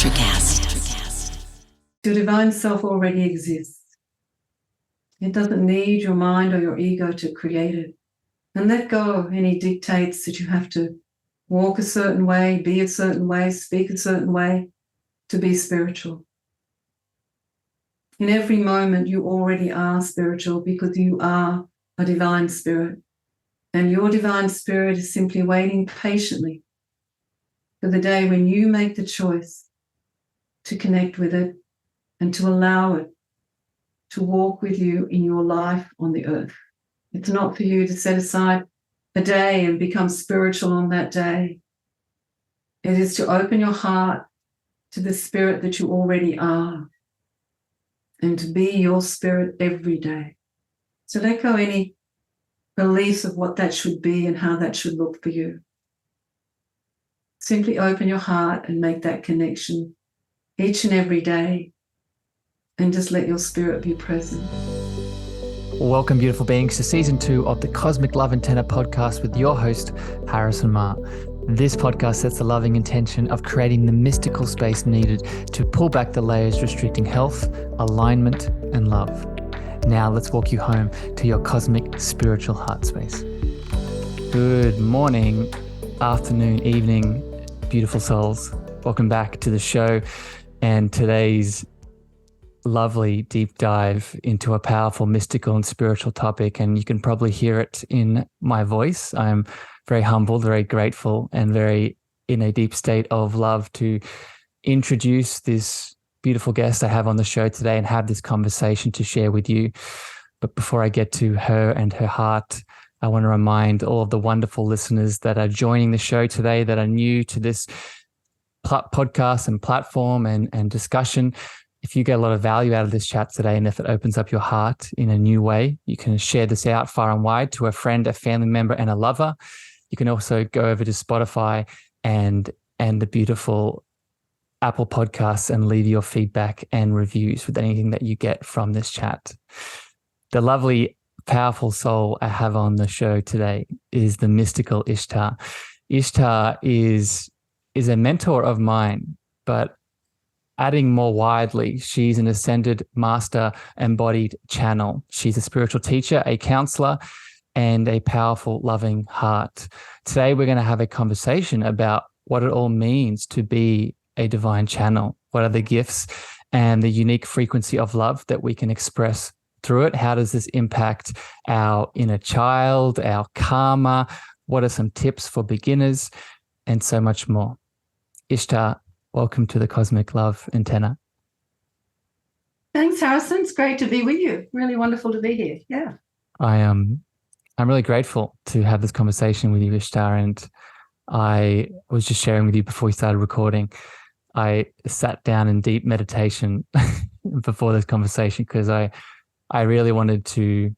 Electrocast. Your divine self already exists. It doesn't need your mind or your ego to create it. And let go of any dictates that you have to walk a certain way, be a certain way, speak a certain way to be spiritual. In every moment, you already are spiritual because you are a divine spirit. And your divine spirit is simply waiting patiently for the day when you make the choice to connect with it and to allow it to walk with you in your life on the earth. It's not for you to set aside a day and become spiritual on that day. It is to open your heart to the spirit that you already are and to be your spirit every day. So let go any beliefs of what that should be and how that should look for you. Simply open your heart and make that connection each and every day and just let your spirit be present. Welcome, beautiful beings, to season 2 of the Cosmic Love Antenna podcast with your host, Harrison Ma. This podcast sets the loving intention of creating the mystical space needed to pull back the layers restricting health, alignment, and love. Now let's walk you home to your cosmic spiritual heart space. Good morning, afternoon, evening, beautiful souls. Welcome back to the show and today's lovely deep dive into a powerful mystical and spiritual topic. And you can probably hear it in my voice. I'm very humbled, very grateful, and very in a deep state of love to introduce this beautiful guest I have on the show today and have this conversation to share with you. But before I get to her and her heart, I want to remind all of the wonderful listeners that are joining the show today that are new to this podcast and platform and discussion. If you get a lot of value out of this chat today, and if it opens up your heart in a new way, you can share this out far and wide to a friend, a family member, and a lover. You can also go over to Spotify and the beautiful Apple Podcasts and leave your feedback and reviews with anything that you get from this chat. The lovely, powerful soul I have on the show today is the mystical Ishtar. Ishtar is a mentor of mine, but adding more widely, she's an ascended master embodied channel. She's a spiritual teacher, a counselor, and a powerful, loving heart. Today, we're going to have a conversation about what it all means to be a divine channel. What are the gifts and the unique frequency of love that we can express through it? How does this impact our inner child, our karma? What are some tips for beginners? And so much more. Ishtar, welcome to the Cosmic Love Antenna. Thanks, Harrison. It's great to be with you. Really wonderful to be here. Yeah. I'm really grateful to have this conversation with you, Ishtar. And I was just sharing with you before we started recording, I sat down in deep meditation before this conversation because I really wanted to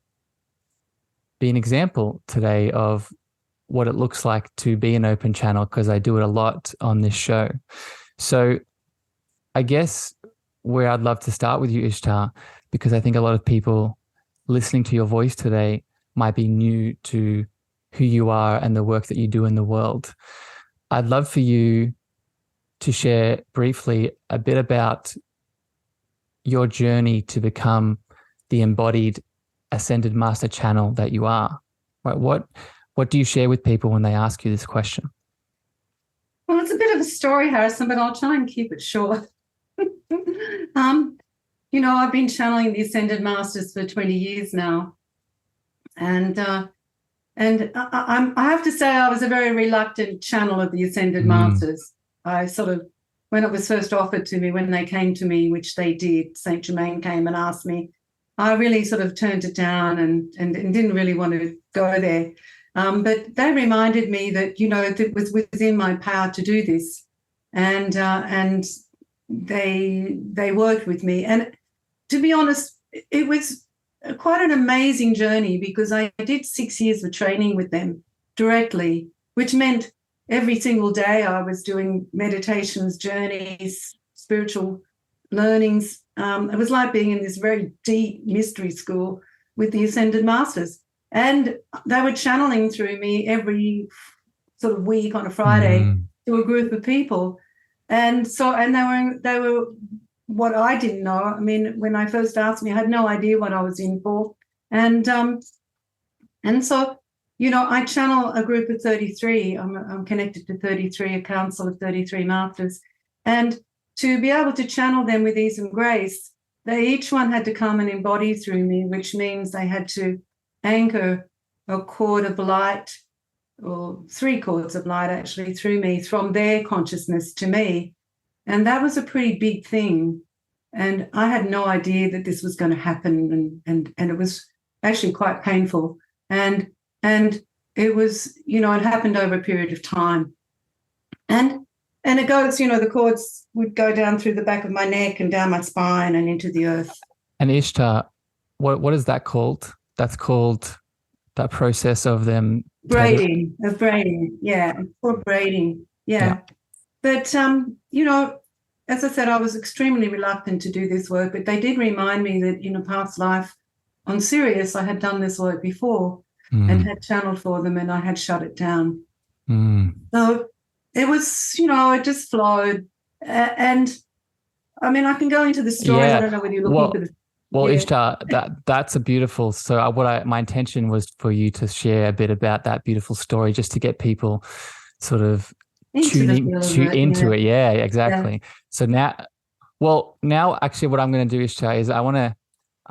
be an example today of what it looks like to be an open channel, because I do it a lot on this show. So I guess where I'd love to start with you, Ishtar, because I think a lot of people listening to your voice today might be new to who you are and the work that you do in the world. I'd love for you to share briefly a bit about your journey to become the embodied ascended master channel that you are. Right? What do you share with people when they ask you this question? Well, it's a bit of a story, Harrison, but I'll try and keep it short. I've been channeling the Ascended Masters for 20 years now. And I have to say I was a very reluctant channel of the Ascended Masters. I sort of, when it was first offered to me, when they came to me, which they did, Saint Germain came and asked me, I really sort of turned it down and didn't really want to go there. But they reminded me that, it was within my power to do this. And they worked with me. And to be honest, it was quite an amazing journey because I did 6 years of training with them directly, which meant every single day I was doing meditations, journeys, spiritual learnings. It was like being in this very deep mystery school with the Ascended Masters. And they were channeling through me every sort of week on a Friday to a group of people. And they were what I didn't know. I mean, when I first asked me, I had no idea what I was in for. And so, I channel a group of 33. I'm connected to 33, a council of 33 masters. And to be able to channel them with ease and grace, they each one had to come and embody through me, which means they had to anchor a cord of light, or 3 cords of light actually, through me, from their consciousness to me. And that was a pretty big thing. And I had no idea that this was going to happen. And it was actually quite painful. And it was, it happened over a period of time. And it goes, the cords would go down through the back of my neck and down my spine and into the earth. And Ishtar, what is that called? That's called that process of them braiding. Yeah, for braiding. Yeah. But as I said, I was extremely reluctant to do this work, but they did remind me that in a past life on Sirius, I had done this work before and had channeled for them, and I had shut it down. So it was, it just flowed. And I mean, I can go into the stories. I don't know whether you're looking for the. Well, Ishtar, that's a beautiful. So my intention was for you to share a bit about that beautiful story, just to get people sort of tuning into it. Yeah, exactly. Yeah. So now actually what I'm going to do, Ishtar, is I want to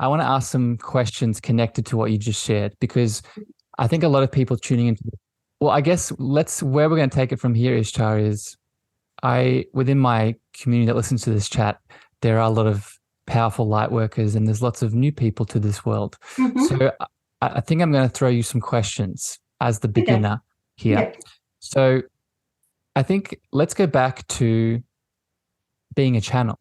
ask some questions connected to what you just shared, because I think a lot of people tuning into this. Well, I guess where we're going to take it from here, Ishtar, is within my community that listens to this chat, there are a lot of powerful light workers, and there's lots of new people to this world. So I think I'm going to throw you some questions as the beginner here. Yeah. So I think let's go back to being a channel,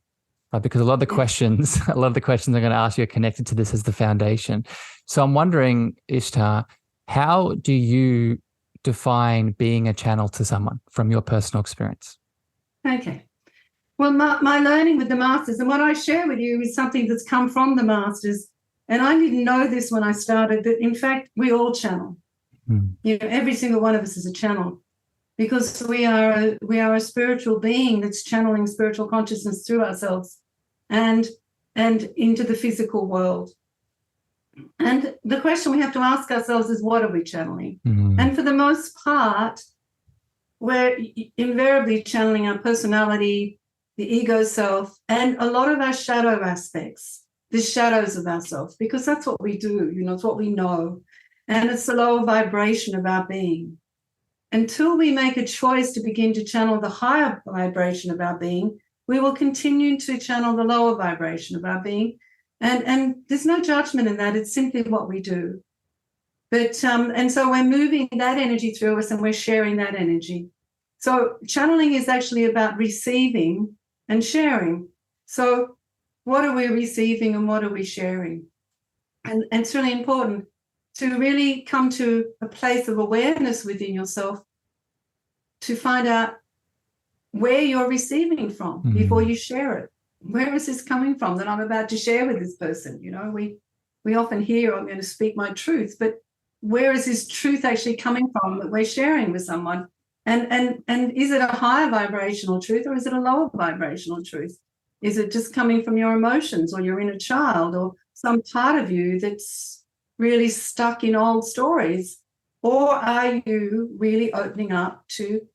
right? Because a lot of the questions I'm going to ask you are connected to this as the foundation. So I'm wondering, Ishtar, how do you define being a channel to someone from your personal experience? Okay. Well, my learning with the masters, and what I share with you is something that's come from the masters. And I didn't know this when I started, that in fact, we all channel. Every single one of us is a channel, because we are a spiritual being that's channeling spiritual consciousness through ourselves and into the physical world. And the question we have to ask ourselves is, what are we channeling? And for the most part, we're invariably channeling our personality, the ego self, and a lot of our shadow aspects, the shadows of ourselves, because that's what we do, it's what we know. And it's the lower vibration of our being. Until we make a choice to begin to channel the higher vibration of our being, we will continue to channel the lower vibration of our being. And there's no judgment in that. It's simply what we do. But and so we're moving that energy through us, and we're sharing that energy. So channeling is actually about receiving and sharing. So what are we receiving and what are we sharing? And it's really important to really come to a place of awareness within yourself to find out where you're receiving from before you share it. Where is this coming from that I'm about to share with this person? We often hear, I'm going to speak my truth, but where is this truth actually coming from that we're sharing with someone? And is it a higher vibrational truth, or is it a lower vibrational truth? Is it just coming from your emotions or your inner child or some part of you that's really stuck in old stories? Or are you really opening up to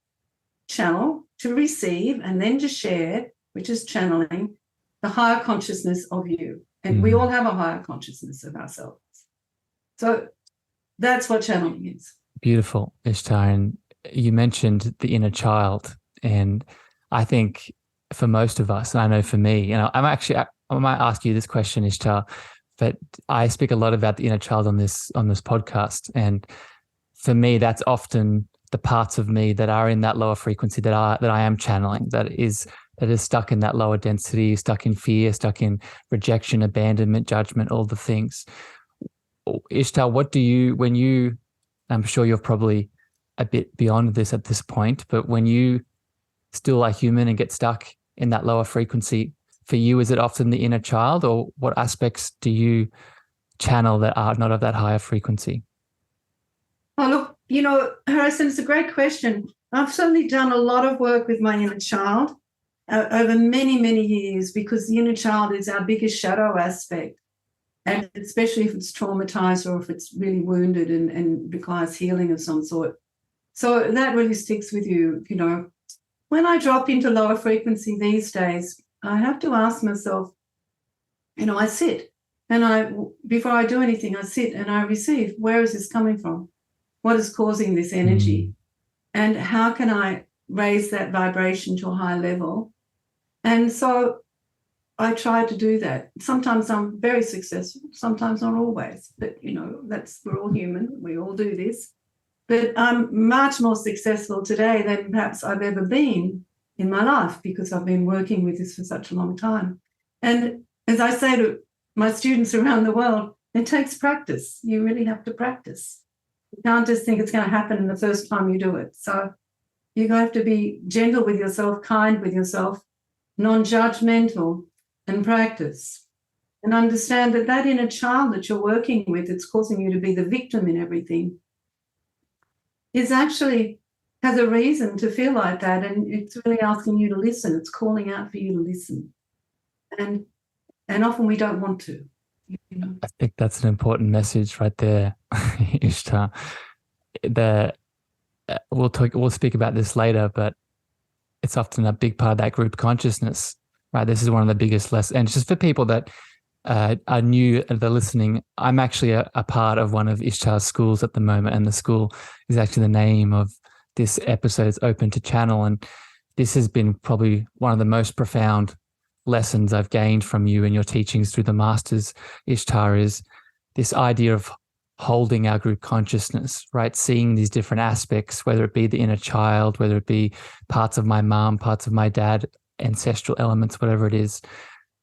channel, to receive, and then to share, which is channeling the higher consciousness of you? And we all have a higher consciousness of ourselves. So that's what channeling is. Beautiful, Ishtar. And you mentioned the inner child. And I think for most of us, and I know for me, I might ask you this question, Ishtar, but I speak a lot about the inner child on this podcast. And for me, that's often the parts of me that are in that lower frequency that I am channeling, that is stuck in that lower density, stuck in fear, stuck in rejection, abandonment, judgment, all the things. Ishtar, I'm sure you're probably a bit beyond this at this point, but when you still are human and get stuck in that lower frequency, for you, is it often the inner child, or what aspects do you channel that are not of that higher frequency? Oh, look, Harrison, it's a great question. I've certainly done a lot of work with my inner child. over many, many years, because the inner child is our biggest shadow aspect. And especially if it's traumatized or if it's really wounded and requires healing of some sort. So that really sticks with you, you know. When I drop into lower frequency these days, I have to ask myself, you know, I sit and before I do anything, I sit and I receive. Where is this coming from? What is causing this energy? And how can I raise that vibration to a high level? And so I try to do that. Sometimes I'm very successful, sometimes not always, but you know, we're all human, we all do this. But I'm much more successful today than perhaps I've ever been in my life, because I've been working with this for such a long time. And as I say to my students around the world, it takes practice. You really have to practice. You can't just think it's going to happen in the first time you do it. So you have to be gentle with yourself, kind with yourself, non-judgmental, and practice. And understand that that inner child that you're working with, it's causing you to be the victim in everything, is actually has a reason to feel like that. And it's really asking you to listen. It's calling out for you to listen. And often we don't want to. You know? I think that's an important message right there, Ishtar. We'll speak about this later, but it's often a big part of that group consciousness, right? This is one of the biggest lessons. And just for people that are new, they're listening, I'm actually a part of one of Ishtar's schools at the moment, and the school is actually the name of this episode. It's Open to Channel, and this has been probably one of the most profound lessons I've gained from you and your teachings through the masters, Ishtar, is this idea of holding our group consciousness, right? Seeing these different aspects, whether it be the inner child, whether it be parts of my mom, parts of my dad, ancestral elements, whatever it is,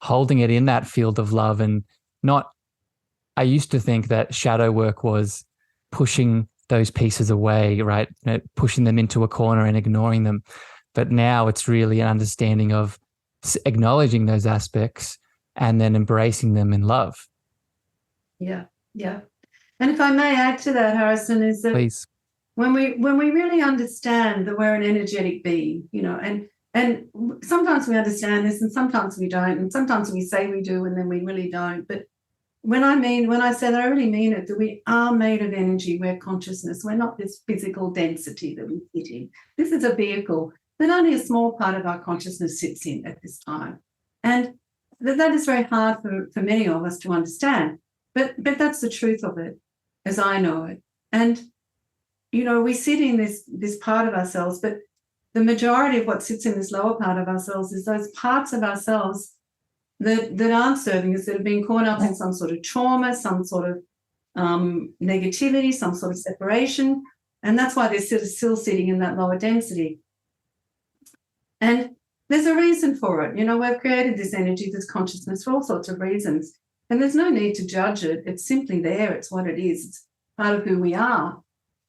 holding it in that field of love. And not, I used to think that shadow work was pushing those pieces away, right? You know, pushing them into a corner and ignoring them. But now it's really an understanding of acknowledging those aspects and then embracing them in love. Yeah. And if I may add to that, Harrison, is that Please. When we really understand that we're an energetic being, you know, and sometimes we understand this and sometimes we don't, and sometimes we say we do and then we really don't. But when I say that, I really mean it, that we are made of energy. We're consciousness. We're not this physical density that we sit in. This is a vehicle that only a small part of our consciousness sits in at this time. And that is very hard for many of us to understand. But that's the truth of it, as I know it. And, you know, we sit in this part of ourselves, but the majority of what sits in this lower part of ourselves is those parts of ourselves that aren't serving us, that have been caught up in some sort of trauma, some sort of negativity, some sort of separation. And that's why they're still sitting in that lower density. And there's a reason for it. You know, we've created this energy, this consciousness for all sorts of reasons. And there's no need to judge it. It's simply there. It's what it is. It's part of who we are.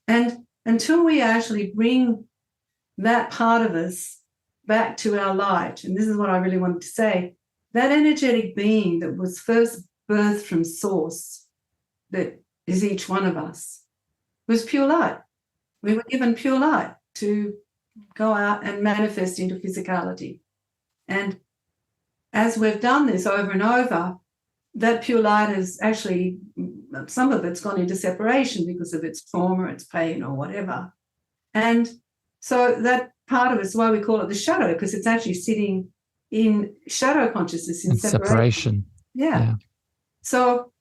And until we actually bring that part of us back to our light, and this is what I really wanted to say, that energetic being that was first birthed from source, that is each one of us, was pure light. We were given pure light to go out and manifest into physicality. And as we've done this over and over, that pure light has actually, some of it's gone into separation because of its trauma, its pain, or whatever. And so that part of it's why we call it the shadow, because it's actually sitting in shadow consciousness, in separation. Yeah. So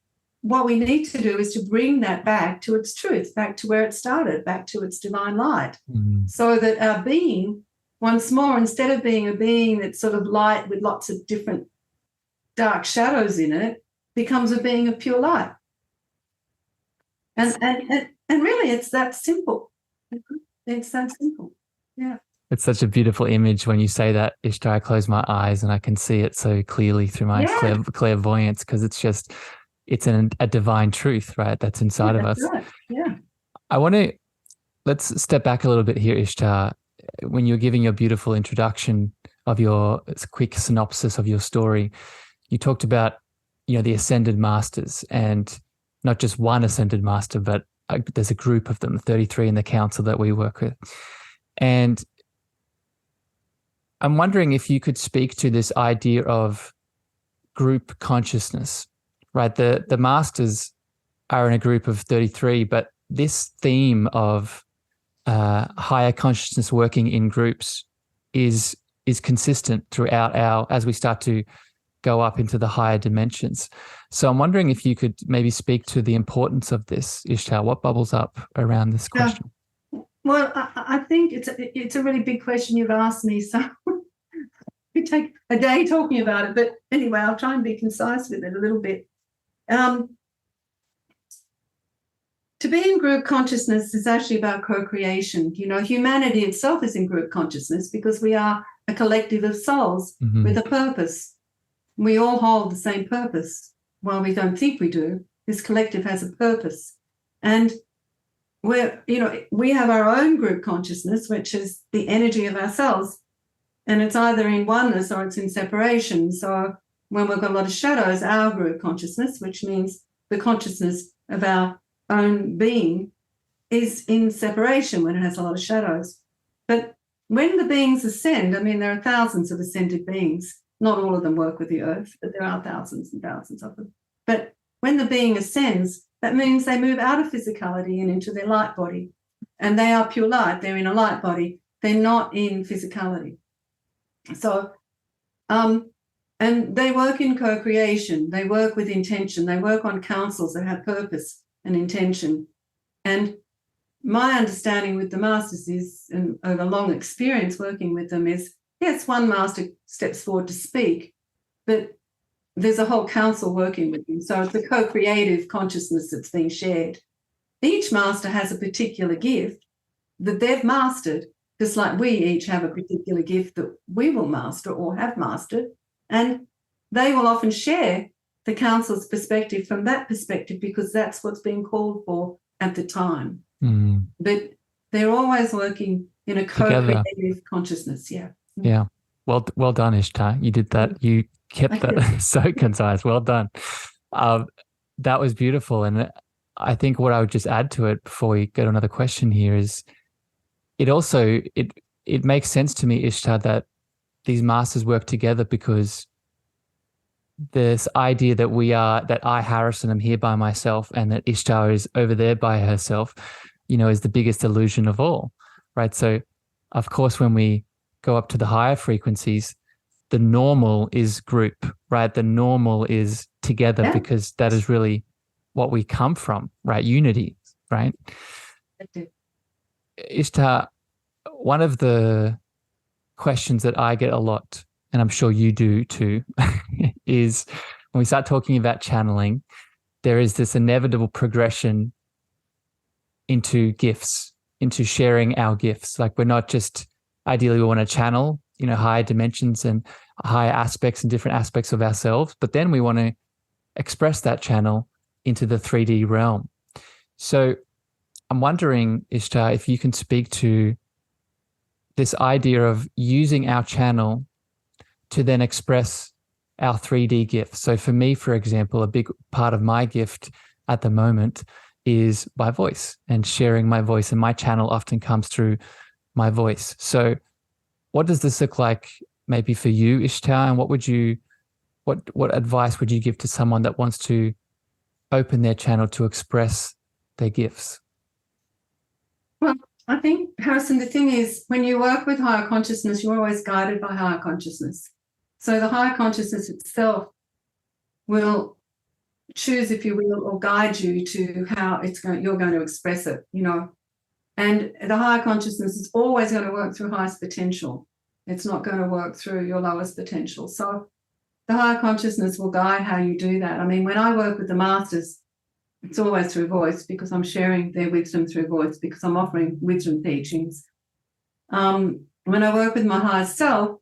what we need to do is to bring that back to its truth, back to where it started, back to its divine light, so that our being, once more, instead of being a being that's sort of light with lots of different dark shadows in it, becomes a being of pure light. And really, it's that simple. It's that simple. Yeah. It's such a beautiful image when you say that, Ishtar. I close my eyes and I can see it so clearly through my clairvoyance, because it's a divine truth, right? That's inside of us. Right. Yeah. Let's step back a little bit here, Ishtar. When you're giving your beautiful introduction of your quick synopsis of your story, you talked about, you know, the ascended masters, and not just one ascended master, but there's a group of them, 33 in the council that we work with. And I'm wondering if you could speak to this idea of group consciousness, right? The masters are in a group of 33, but this theme of higher consciousness working in groups is consistent throughout as we start to go up into the higher dimensions. So I'm wondering if you could maybe speak to the importance of this, Ishtar. What bubbles up around this question? Well, I think it's a really big question you've asked me, so we take a day talking about it. But anyway, I'll try and be concise with it a little bit. To be in group consciousness is actually about co-creation. Humanity itself is in group consciousness because we are a collective of souls with a purpose. We all hold the same purpose. While we don't think we do, this collective has a purpose. And we have our own group consciousness, which is the energy of ourselves. And it's either in oneness or it's in separation. So when we've got a lot of shadows, our group consciousness, which means the consciousness of our own being, is in separation when it has a lot of shadows. But when the beings ascend, there are thousands of ascended beings. Not all of them work with the earth, but there are thousands and thousands of them. But when the being ascends, that means they move out of physicality and into their light body. And they are pure light. They're in a light body. They're not in physicality. So, and they work in co-creation. They work with intention. They work on councils that have purpose and intention. And my understanding with the masters is, and over long experience working with them, is, yes, one master steps forward to speak, but there's a whole council working with them. So it's a co-creative consciousness that's being shared. Each master has a particular gift that they've mastered, just like we each have a particular gift that we will master or have mastered. And they will often share the council's perspective from that perspective because that's what's being called for at the time. But they're always working in a co-creative consciousness. Yeah. Yeah. Well done, Ishtar. You did that. You kept that so concise. Well done. That was beautiful. And I think what I would just add to it before we go to another question here is it makes sense to me, Ishtar, that these masters work together because this idea that I, Harrison, am here by myself and that Ishtar is over there by herself, is the biggest illusion of all, right? So, of course, when we go up to the higher frequencies, the normal is group, right? The normal is together because that is really what we come from, right? Unity, right? Ishtar, one of the questions that I get a lot, and I'm sure you do too, is when we start talking about channeling, there is this inevitable progression into gifts, into sharing our gifts. Like we're not just, ideally we want to channel, higher dimensions and higher aspects and different aspects of ourselves, but then we want to express that channel into the 3D realm. So I'm wondering, Ishtar, if you can speak to this idea of using our channel to then express our 3D gifts. So for me, for example, a big part of my gift at the moment is my voice and sharing my voice, and my channel often comes through my voice. So what does this look like maybe for you, Ishtar, and what advice would you give to someone that wants to open their channel to express their gifts? Well, I think, Harrison, the thing is, when you work with higher consciousness, you're always guided by higher consciousness. So the higher consciousness itself will choose, if you will, or guide you to how you're going to express it, And the higher consciousness is always going to work through highest potential. It's not going to work through your lowest potential. So the higher consciousness will guide how you do that. When I work with the masters, it's always through voice because I'm sharing their wisdom through voice because I'm offering wisdom teachings. When I work with my higher self,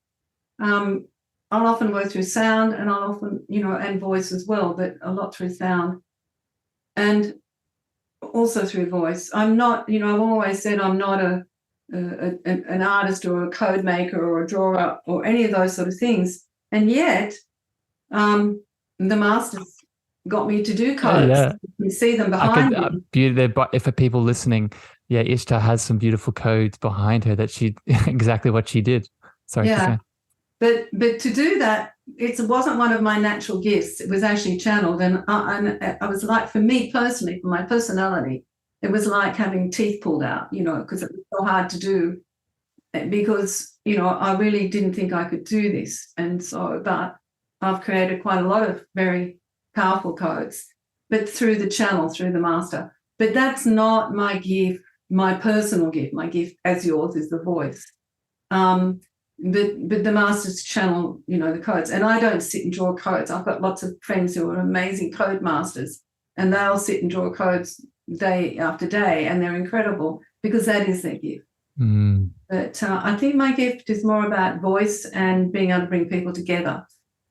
I'll often work through sound and I'll often, and voice as well, but a lot through sound and also through voice. I'm not, I've always said I'm not an artist or a code maker or a drawer or any of those sort of things. And yet, the masters got me to do codes. Yeah. You see them behind me. If for people listening, Ishtar has some beautiful codes behind her that she exactly what she did. Sorry. Yeah. But to do that, it wasn't one of my natural gifts. It was actually channeled. And I was like, for me personally, for my personality, it was like having teeth pulled out, because it was so hard to do, because, I really didn't think I could do this. And so, but I've created quite a lot of very powerful codes, but through the channel, through the master. But that's not my gift, my personal gift. My gift, as yours, is the voice. But the masters channel, the codes. And I don't sit and draw codes. I've got lots of friends who are amazing code masters, and they'll sit and draw codes day after day, and they're incredible because that is their gift. Mm. But I think my gift is more about voice and being able to bring people together.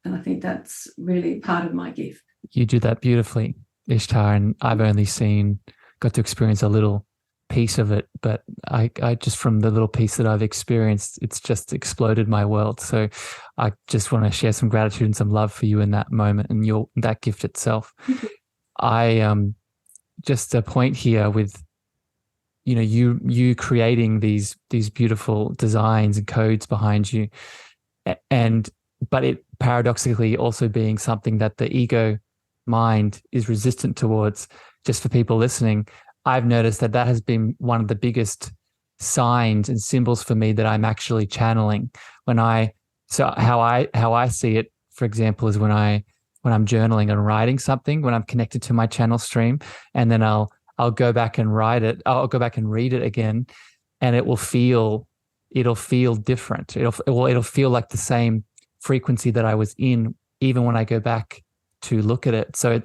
And I think that's really part of my gift. You do that beautifully, Ishtar, and I've only got to experience a little piece of it, but I just, from the little piece that I've experienced, it's just exploded my world. So I just want to share some gratitude and some love for you in that moment and that gift itself. I just a point here with you creating these beautiful designs and codes behind you, but it paradoxically also being something that the ego mind is resistant towards. Just for people listening, I've noticed that has been one of the biggest signs and symbols for me that I'm actually channeling. So how I see it, for example, is when I'm journaling and writing something, when I'm connected to my channel stream, and then I'll go back and write it. I'll go back and read it again, and it'll feel different. It'll feel like the same frequency that I was in, even when I go back to look at it. So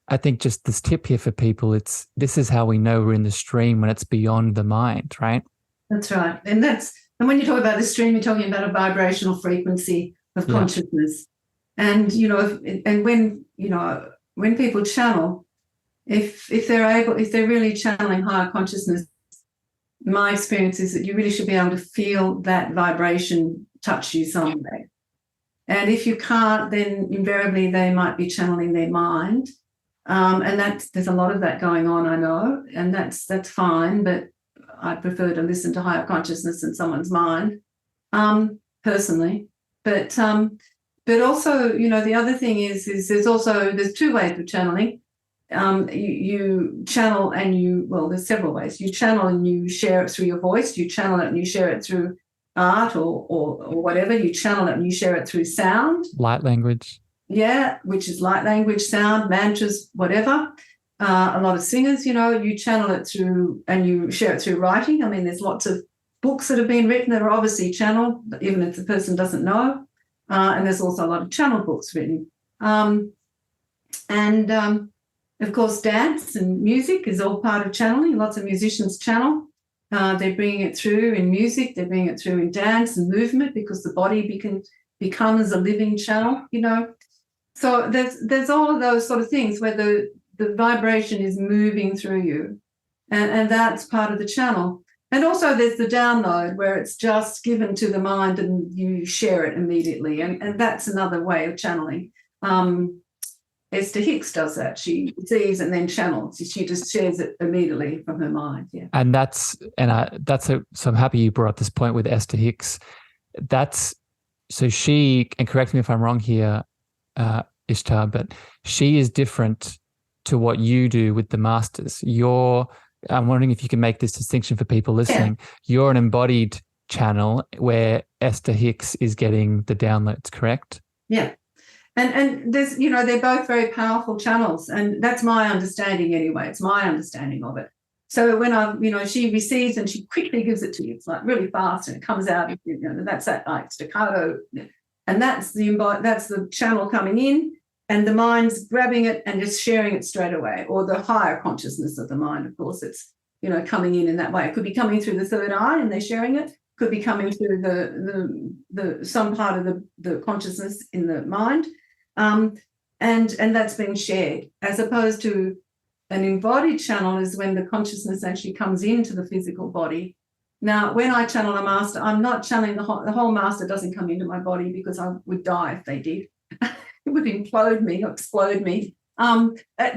I think just this tip here for people, this is how we know we're in the stream, when it's beyond the mind, right? That's right. And when you talk about the stream, you're talking about a vibrational frequency of consciousness. And, when people channel, if they're really channeling higher consciousness, my experience is that you really should be able to feel that vibration touch you somewhere. And if you can't, then invariably they might be channeling their mind. And there's a lot of that going on, I know, and that's fine, but I prefer to listen to higher consciousness in someone's mind, personally. But also, the other thing is there's two ways of channeling. You channel and there's several ways. You channel and you share it through your voice. You channel it and you share it through art or whatever. You channel it and you share it through sound. Light language. Yeah, which is light language, sound, mantras, whatever. A lot of singers, you channel it through and you share it through writing. I mean, there's lots of books that have been written that are obviously channeled, even if the person doesn't know. And there's also a lot of channel books written. Of course, dance and music is all part of channeling. Lots of musicians channel. They're bringing it through in music. They're bringing it through in dance and movement, because the body becomes a living channel, So there's all of those sort of things where the vibration is moving through you, and that's part of the channel. And also there's the download, where it's just given to the mind and you share it immediately, and that's another way of channeling. Esther Hicks does that. She sees and then channels. She just shares it immediately from her mind. Yeah. And so I'm happy you brought up this point with Esther Hicks. So she, and correct me if I'm wrong here, Ishtar, but she is different to what you do with the masters. I'm wondering if you can make this distinction for people listening. Yeah. You're an embodied channel, where Esther Hicks is getting the downloads, correct? Yeah. And there's, they're both very powerful channels, and that's my understanding anyway. It's my understanding of it. So when she receives and she quickly gives it to you, it's like really fast, and it comes out, that's that like staccato, and that's the channel coming in, and the mind's grabbing it and just sharing it straight away, or the higher consciousness of the mind, of course, it's, coming in that way. It could be coming through the third eye and they're sharing it. Could be coming through the some part of the consciousness in the mind. And that's being shared, as opposed to an embodied channel is when the consciousness actually comes into the physical body. Now, when I channel a master, I'm not channeling the whole master doesn't come into my body, because I would die if they did. It would implode me or explode me.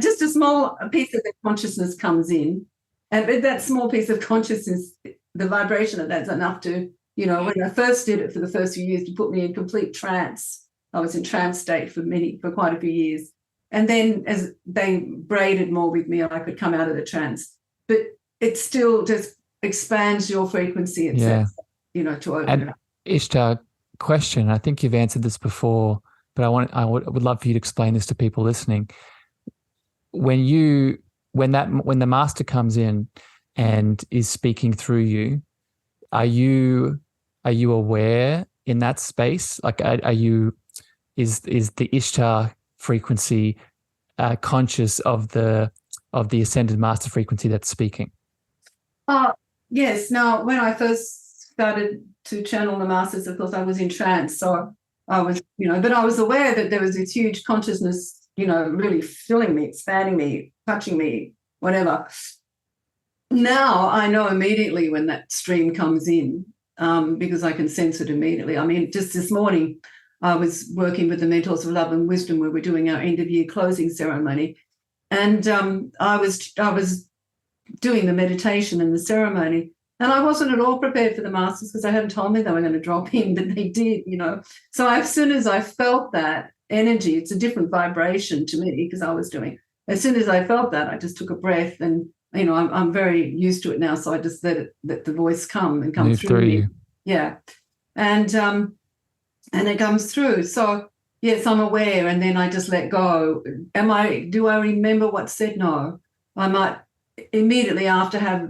Just a small piece of the consciousness comes in, and that small piece of consciousness, the vibration of that's enough to, When I first did it for the first few years, to put me in complete trance. I was in trance state for quite a few years. And then as they braided more with me, I could come out of the trance. But it still just expands your frequency itself, to open up. Ishtar, question, I think you've answered this before, but I would love for you to explain this to people listening. When the master comes in and is speaking through you, are you aware in that space? Like, is the Ishtar frequency conscious of the ascended master frequency that's speaking? Yes. Now, when I first started to channel the masters, of course, I was in trance, so I was, but I was aware that there was this huge consciousness, really filling me, expanding me, touching me, whatever. Now I know immediately when that stream comes in, because I can sense it immediately. I mean, just this morning, I was working with the Mentors of Love and Wisdom where we're doing our end of year closing ceremony, and I was doing the meditation and the ceremony, and I wasn't at all prepared for the masters because they hadn't told me they were going to drop in, but they did, So as soon as I felt that energy, it's a different vibration to me because I was doing. As soon as I felt that, I just took a breath, and I'm very used to it now, so I just let the voice come through me. You. Yeah, and it comes through. So yes, I'm aware, and then I just let go. Do I remember what's said? No. I might immediately after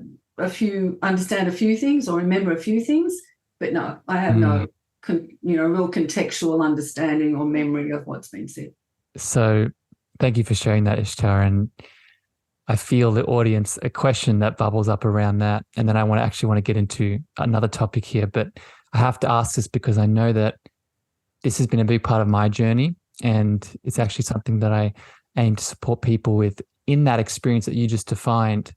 understand a few things or remember a few things, but no, I have no real contextual understanding or memory of what's been said. So thank you for sharing that, Ishtar. And I feel the audience, a question that bubbles up around that. And then I want to get into another topic here, but I have to ask this because I know that this has been a big part of my journey, and it's actually something that I aim to support people with. In that experience that you just defined,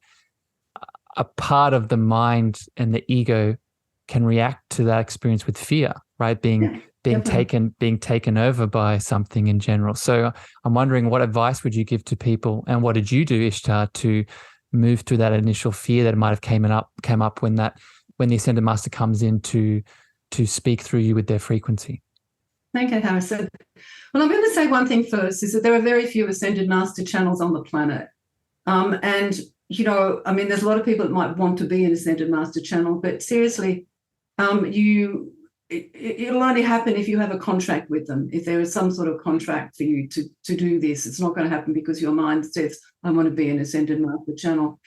a part of the mind and the ego can react to that experience with fear, right? Being taken over by something in general. So I'm wondering, what advice would you give to people, and what did you do, Ishtar, to move through that initial fear that might have came up when the Ascended Master comes in to speak through you with their frequency? Thank you, Harrison. Well, I'm going to say one thing first, is that there are very few Ascended Master channels on the planet. And, there's a lot of people that might want to be an Ascended Master channel, but seriously, it'll only happen if you have a contract with them. If there is some sort of contract for you to do this, it's not going to happen because your mind says, I want to be an Ascended Master channel.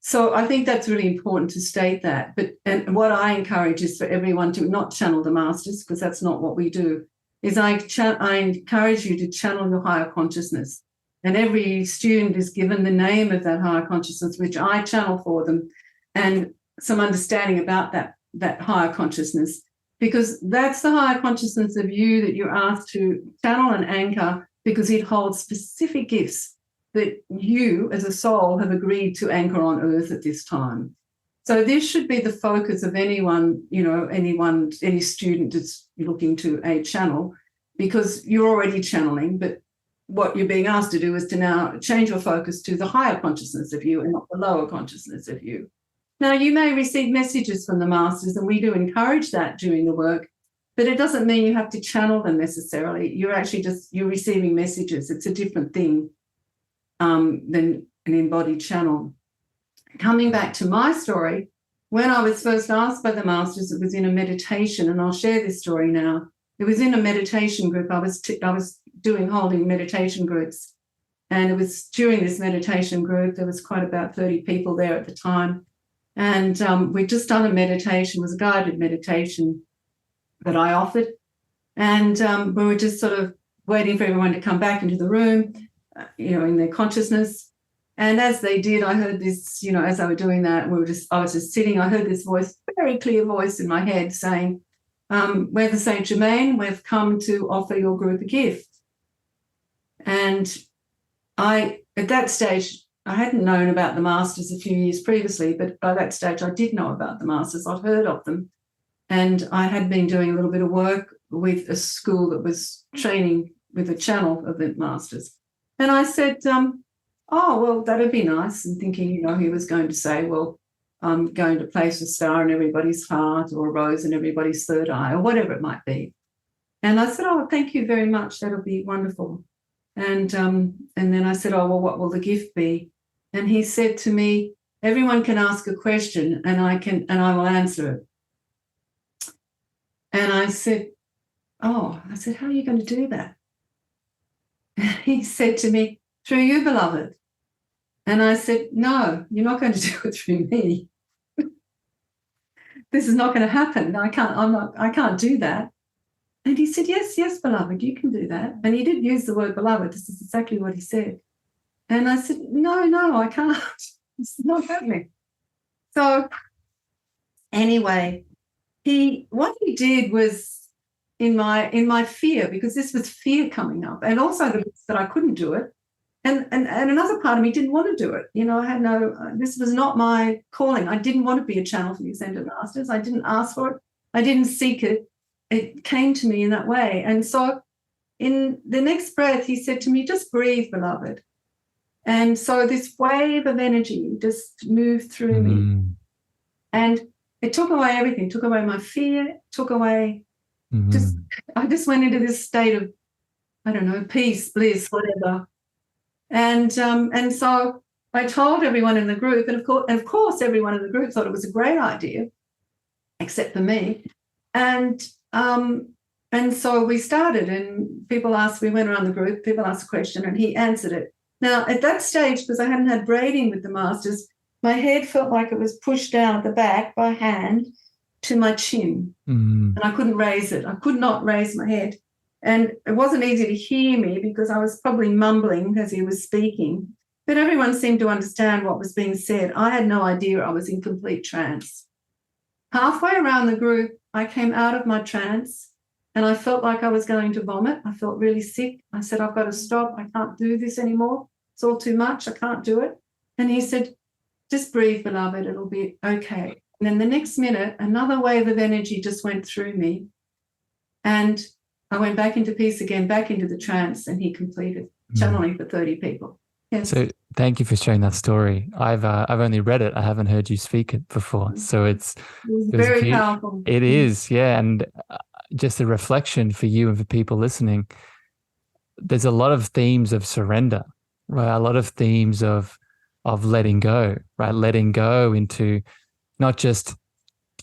So I think that's really important to state that. And what I encourage is for everyone to not channel the masters, because that's not what we do, is I encourage you to channel your higher consciousness. And every student is given the name of that higher consciousness, which I channel for them, and some understanding about that higher consciousness, because that's the higher consciousness of you that you're asked to channel and anchor, because it holds specific gifts that you as a soul have agreed to anchor on earth at this time. So this should be the focus of anyone, any student that's looking to a channel, because you're already channeling, but what you're being asked to do is to now change your focus to the higher consciousness of you and not the lower consciousness of you. Now, you may receive messages from the masters, and we do encourage that during the work, but it doesn't mean you have to channel them necessarily. You're receiving messages. It's a different thing than an embodied channel. Coming back to my story, when I was first asked by the masters, it was in a meditation, and I'll share this story now. It was in a meditation group. I was holding meditation groups, and it was during this meditation group, there was quite about 30 people there at the time, and we'd just done a meditation. It was a guided meditation that I offered, and we were just sort of waiting for everyone to come back into the room, in their consciousness. And as they did, I heard this, as they were doing that, I was just sitting, I heard this voice, very clear voice in my head saying, we're the Saint Germain, we've come to offer your group a gift. And at that stage, I hadn't known about the masters a few years previously, but by that stage I did know about the masters. I'd heard of them. And I had been doing a little bit of work with a school that was training with a channel of the masters. And I said, oh, well, that'd be nice. And thinking, he was going to say, well, I'm going to place a star in everybody's heart or a rose in everybody's third eye or whatever it might be. And I said, oh, thank you very much. That'll be wonderful. And then I said, oh, well, what will the gift be? And he said to me, everyone can ask a question and I will answer it. And I said, how are you going to do that? And he said to me, through you, beloved. And I said, no, you're not going to do it through me. This is not going to happen. I can't do that. And he said, yes, beloved, you can do that. And he did use the word beloved. This is exactly what he said. And I said, no, I can't. This is not happening. So anyway, what he did was in my fear, because this was fear coming up, and also that I couldn't do it. And another part of me didn't want to do it. I had this was not my calling. I didn't want to be a channel for the Ascended Masters. I didn't ask for it. I didn't seek it. It came to me in that way. And so in the next breath, he said to me, just breathe, beloved. And so this wave of energy just moved through me. And it took away everything, took away my fear, took away I just went into this state of, I don't know, peace, bliss, whatever. And so I told everyone in the group, and of course everyone in the group thought it was a great idea, except for me. And so we started, and people asked, we went around the group, people asked a question, and he answered it. Now, at that stage, because I hadn't had braiding with the masters, my head felt like it was pushed down at the back by hand to my chin, and I couldn't raise it. I could not raise my head. And it wasn't easy to hear me because I was probably mumbling as he was speaking, but everyone seemed to understand what was being said. I had no idea I was in complete trance. Halfway around the group, I came out of my trance and I felt like I was going to vomit. I felt really sick. I said, I've got to stop. I can't do this anymore. It's all too much. I can't do it. And he said, just breathe, beloved. It'll be okay. And then the next minute, another wave of energy just went through me. And I went back into peace again, back into the trance, and he completed channeling for 30 people. Yes. So thank you for sharing that story. I've only read it. I haven't heard you speak it before. So it was very powerful. It is, yeah. And just a reflection for you and for people listening. There's a lot of themes of surrender, right? A lot of themes of letting go, right? Letting go into not just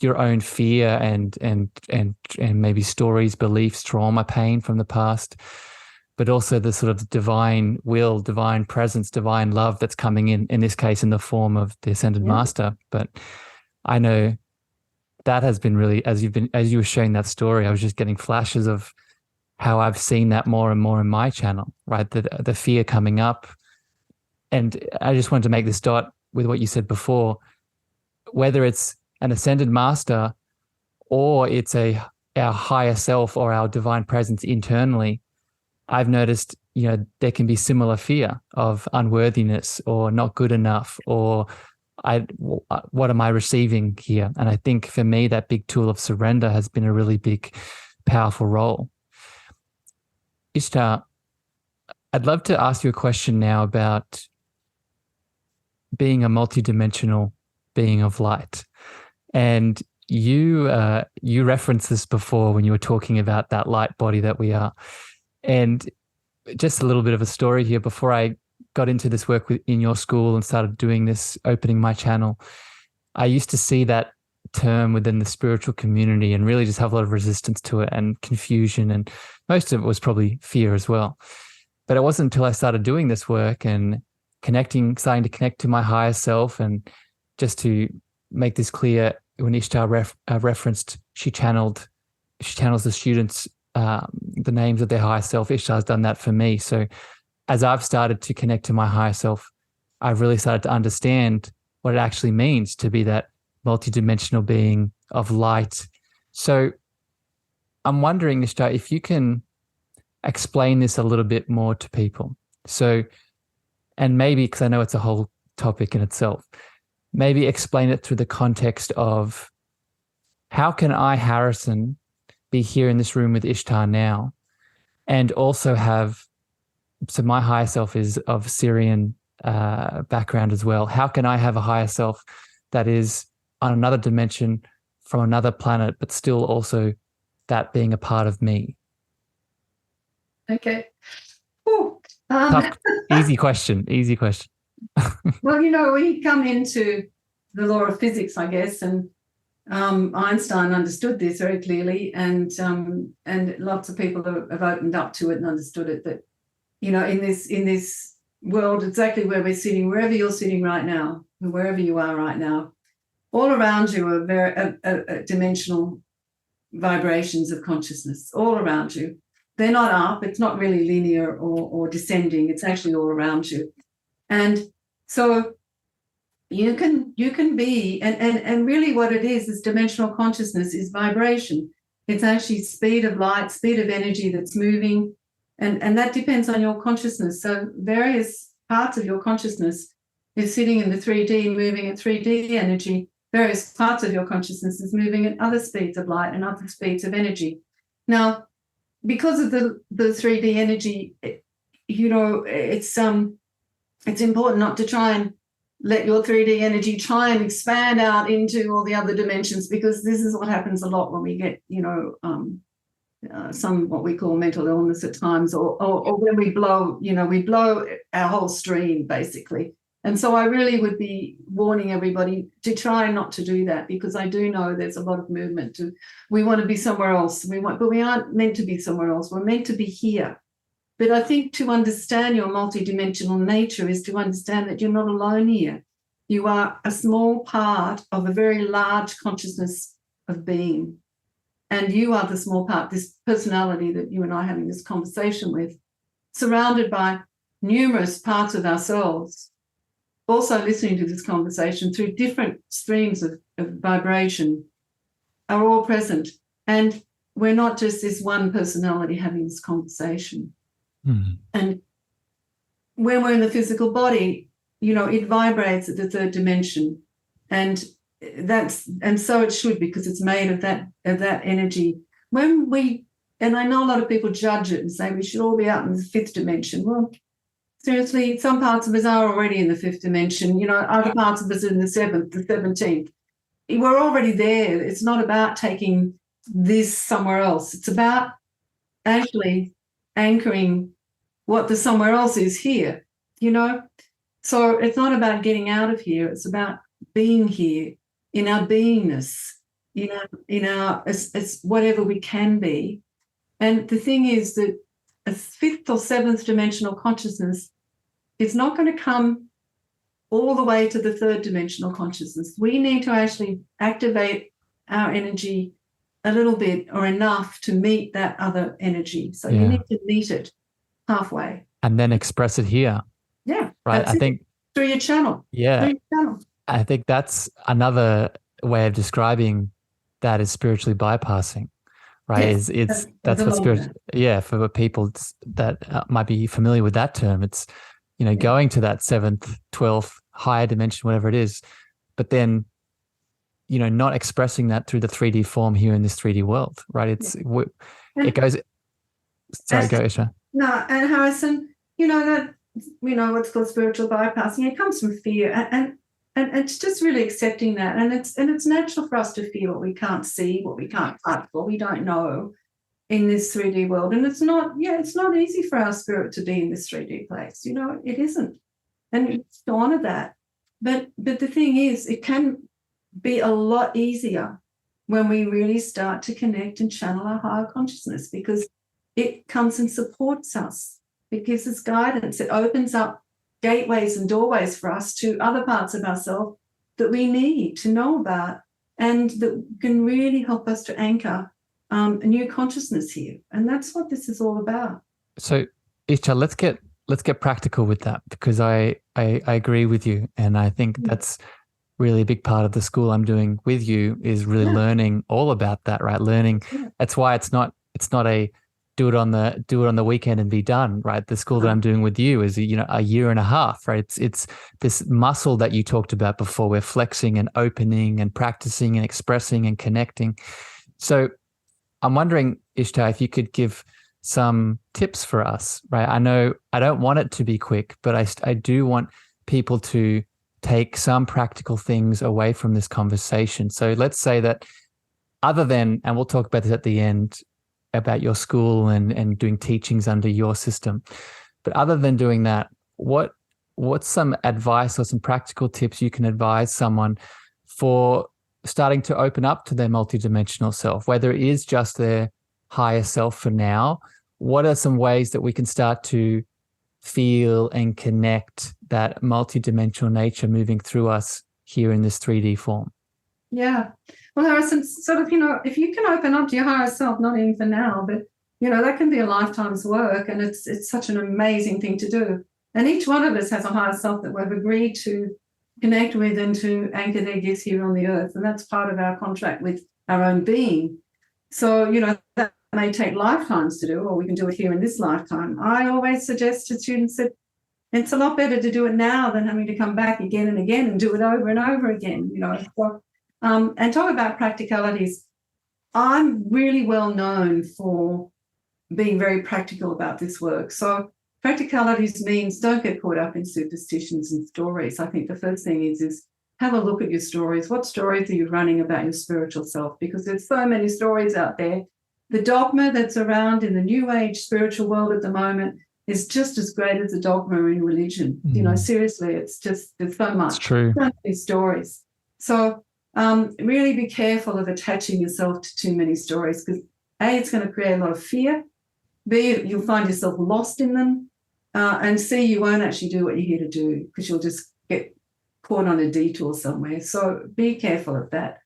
your own fear and maybe stories, beliefs, trauma, pain from the past, but also the sort of divine will, divine presence, divine love that's coming in this case, in the form of the Ascended Master. But I know that has been really, as you were sharing that story, I was just getting flashes of how I've seen that more and more in my channel, right? The fear coming up. And I just wanted to make this dot with what you said before, whether it's an Ascended Master or it's our higher self or our divine presence internally, I've noticed, there can be similar fear of unworthiness or not good enough, or what am I receiving here? And I think for me, that big tool of surrender has been a really big, powerful role. Ishtar, I'd love to ask you a question now about being a multidimensional being of light. And you referenced this before when you were talking about that light body that we are. And just a little bit of a story here. Before I got into this work in your school and started doing this, opening my channel, I used to see that term within the spiritual community and really just have a lot of resistance to it and confusion. And most of it was probably fear as well. But it wasn't until I started doing this work and starting to connect to my higher self. And just to make this clear, when Ishtar referenced, she channels the students, the names of their higher self. Ishtar's done that for me. So as I've started to connect to my higher self, I've really started to understand what it actually means to be that multidimensional being of light. So I'm wondering, Ishtar, if you can explain this a little bit more to people. So, and maybe, because I know it's a whole topic in itself, maybe explain it through the context of how can I, Harrison, be here in this room with Ishtar now, and also so my higher self is of Syrian background as well. How can I have a higher self that is on another dimension from another planet, but still also that being a part of me? Okay. Ooh, Tough, easy question. well, we come into the law of physics, I guess, and Einstein understood this very clearly, and lots of people have opened up to it and understood it. That in this world, exactly where we're sitting, wherever you're sitting right now, wherever you are right now, all around you are very dimensional vibrations of consciousness. All around you, they're not up. It's not really linear or descending. It's actually all around you, and so you can be, and really what it is dimensional consciousness is vibration. It's actually speed of light, speed of energy that's moving, and that depends on your consciousness. So various parts of your consciousness is sitting in the 3D, moving at 3D energy. Various parts of your consciousness is moving at other speeds of light and other speeds of energy. Now, because of the 3D energy, it's important not to try and let your 3D energy try and expand out into all the other dimensions, because this is what happens a lot when we get, some what we call mental illness at times, or when we blow our whole stream, basically. And so I really would be warning everybody to try not to do that, because I do know there's a lot of movement we want to be somewhere else. But we aren't meant to be somewhere else. We're meant to be here. But I think to understand your multidimensional nature is to understand that you're not alone here. You are a small part of a very large consciousness of being. And you are the small part, this personality that you and I are having this conversation with, surrounded by numerous parts of ourselves, also listening to this conversation through different streams of vibration, are all present. And we're not just this one personality having this conversation. Mm. And when we're in the physical body, it vibrates at the third dimension, and so it should, because it's made of that energy. And I know a lot of people judge it and say we should all be out in the fifth dimension. Well, seriously, some parts of us are already in the fifth dimension. Other parts of us are in the seventh, the 17th. We're already there. It's not about taking this somewhere else. It's about actually anchoring what the somewhere else is here, So it's not about getting out of here. It's about being here in our beingness, in our as whatever we can be. And the thing is that a fifth or seventh dimensional consciousness is not going to come all the way to the third dimensional consciousness. We need to actually activate our energy a little bit or enough to meet that other energy. So you need to meet it halfway. And then express it here. Yeah. Right. I think through your channel. Yeah. Through your channel. I think that's another way of describing that is spiritually bypassing. Right. Yes, that's what spirit. Yeah. For people that might be familiar with that term, it's, going to that 7th, 12th, higher dimension, whatever it is, but then, not expressing that through the 3D form here in this 3D world. Right. It goes. Sorry, go, Ishtar. No, and Harrison, that what's called spiritual bypassing. It comes from fear, and it's just really accepting that, and it's natural for us to feel what we can't see, what we can't touch, what we don't know in this 3D world, and it's not easy for our spirit to be in this 3D place. It isn't, and it's to honor that. But the thing is, it can be a lot easier when we really start to connect and channel our higher consciousness, because it comes and supports us. It gives us guidance. It opens up gateways and doorways for us to other parts of ourselves that we need to know about, and that can really help us to anchor a new consciousness here. And that's what this is all about. So, Ishtar, let's get practical with that, because I agree with you, and I think that's really a big part of the school I'm doing with you is really learning all about that. Right, learning. Yeah. That's why it's not a do it on the weekend and be done, right? The school that I'm doing with you is, a year and a half, right? It's this muscle that you talked about before. We're flexing and opening and practicing and expressing and connecting. So I'm wondering, Ishtar, if you could give some tips for us, right? I know I don't want it to be quick, but I do want people to take some practical things away from this conversation. So let's say that other than, and we'll talk about this at the end, about your school and doing teachings under your system, but other than doing that, what's some advice or some practical tips you can advise someone for starting to open up to their multidimensional self, whether it is just their higher self for now? What are some ways that we can start to feel and connect that multidimensional nature moving through us here in this 3D form? Yeah. Well, Harrison, sort of, if you can open up to your higher self, not even for now, but, that can be a lifetime's work, and it's such an amazing thing to do. And each one of us has a higher self that we've agreed to connect with and to anchor their gifts here on the earth. And that's part of our contract with our own being. So, that may take lifetimes to do, or we can do it here in this lifetime. I always suggest to students that it's a lot better to do it now than having to come back again and again and do it over and over again, So, and talk about practicalities. I'm really well known for being very practical about this work. So practicalities means don't get caught up in superstitions and stories. I think the first thing is have a look at your stories. What stories are you running about your spiritual self? Because there's so many stories out there. The dogma that's around in the New Age spiritual world at the moment is just as great as the dogma in religion. Seriously, it's just, there's so much. It's true. So many stories. So really be careful of attaching yourself to too many stories, because A, it's going to create a lot of fear. B, you'll find yourself lost in them. And C, you won't actually do what you're here to do, because you'll just get caught on a detour somewhere. So be careful of that.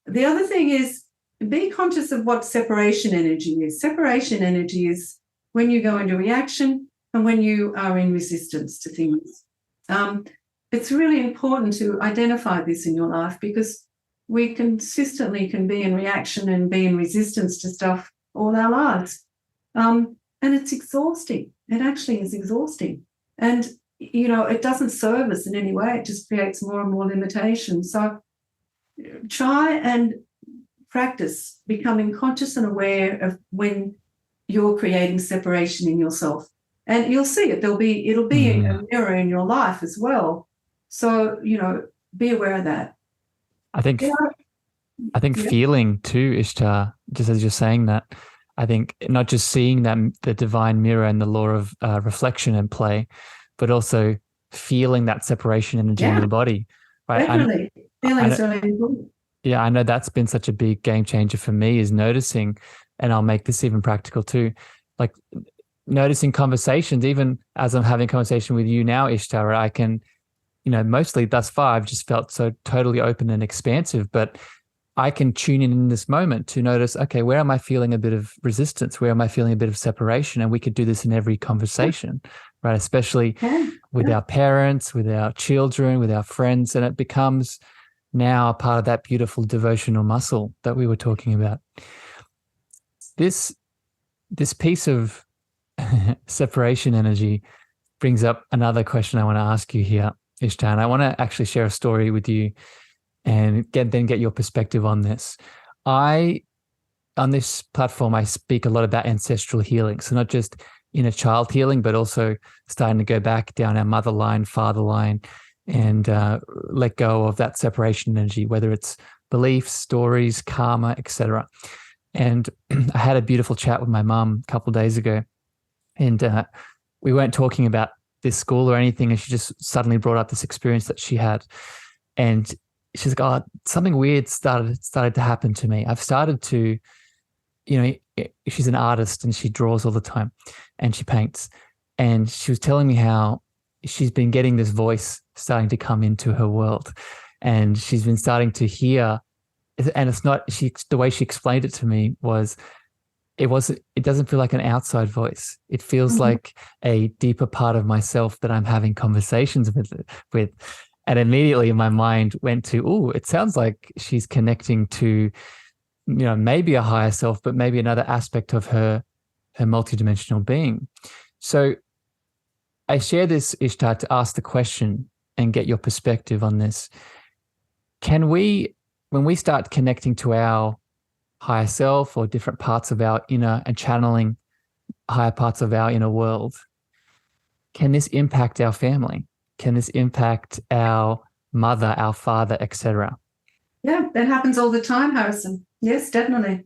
The other thing is be conscious of what separation energy is. Separation energy is when you go into reaction and when you are in resistance to things. It's really important to identify this in your life, because we consistently can be in reaction and be in resistance to stuff all our lives. And it's exhausting. It actually is exhausting. And, it doesn't serve us in any way. It just creates more and more limitations. So try and practice becoming conscious and aware of when you're creating separation in yourself. And you'll see it. It'll be a mirror in your life as well. So, be aware of that. I think feeling too, Ishtar, just as you're saying that, I think not just seeing the divine mirror and the law of reflection and play, but also feeling that separation energy in your body. Right? Definitely. Feeling's really important. Yeah, I know that's been such a big game changer for me, is noticing, and I'll make this even practical too, like noticing conversations, even as I'm having a conversation with you now, Ishtar, I can, mostly thus far, I've just felt so totally open and expansive, but I can tune in this moment to notice, okay, where am I feeling a bit of resistance? Where am I feeling a bit of separation? And we could do this in every conversation, right? Especially with our parents, with our children, with our friends. And it becomes now a part of that beautiful devotional muscle that we were talking about. This piece of separation energy brings up another question I want to ask you here, Ishtar. And I want to actually share a story with you and get your perspective on this. On this platform, I speak a lot about ancestral healing. So not just inner child healing, but also starting to go back down our mother line, father line, and let go of that separation energy, whether it's beliefs, stories, karma, etc. And I had a beautiful chat with my mum a couple of days ago, and we weren't talking about this school or anything, and she just suddenly brought up this experience that she had. And she's like, oh, something weird started to happen to me. I've started to, she's an artist and she draws all the time and she paints. And she was telling me how she's been getting this voice starting to come into her world. And she's been starting to hear, and it's not, the way she explained it to me was, it doesn't feel like an outside voice. It feels like a deeper part of myself that I'm having conversations with. And immediately my mind went to, oh, it sounds like she's connecting to, maybe a higher self, but maybe another aspect of her multidimensional being. So I share this, Ishtar, to ask the question and get your perspective on this. Can we, when we start connecting to our higher self or different parts of our inner and channeling higher parts of our inner world, can this impact our family? can this impact our mother, our father, etc.? Yeah, that happens all the time, Harrison. Yes, definitely.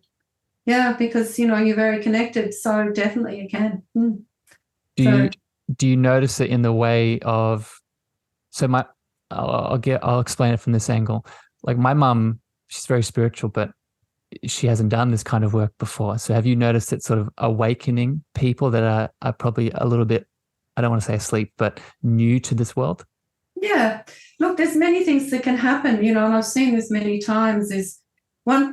Yeah, because, you're very connected. So definitely you can. Do you notice it in the way of, I'll explain it from this angle. Like my mum, she's very spiritual, but she hasn't done this kind of work before. So have you noticed it sort of awakening people that are probably a little bit, I don't want to say asleep, but new to this world? Yeah. Look, there's many things that can happen, and I've seen this many times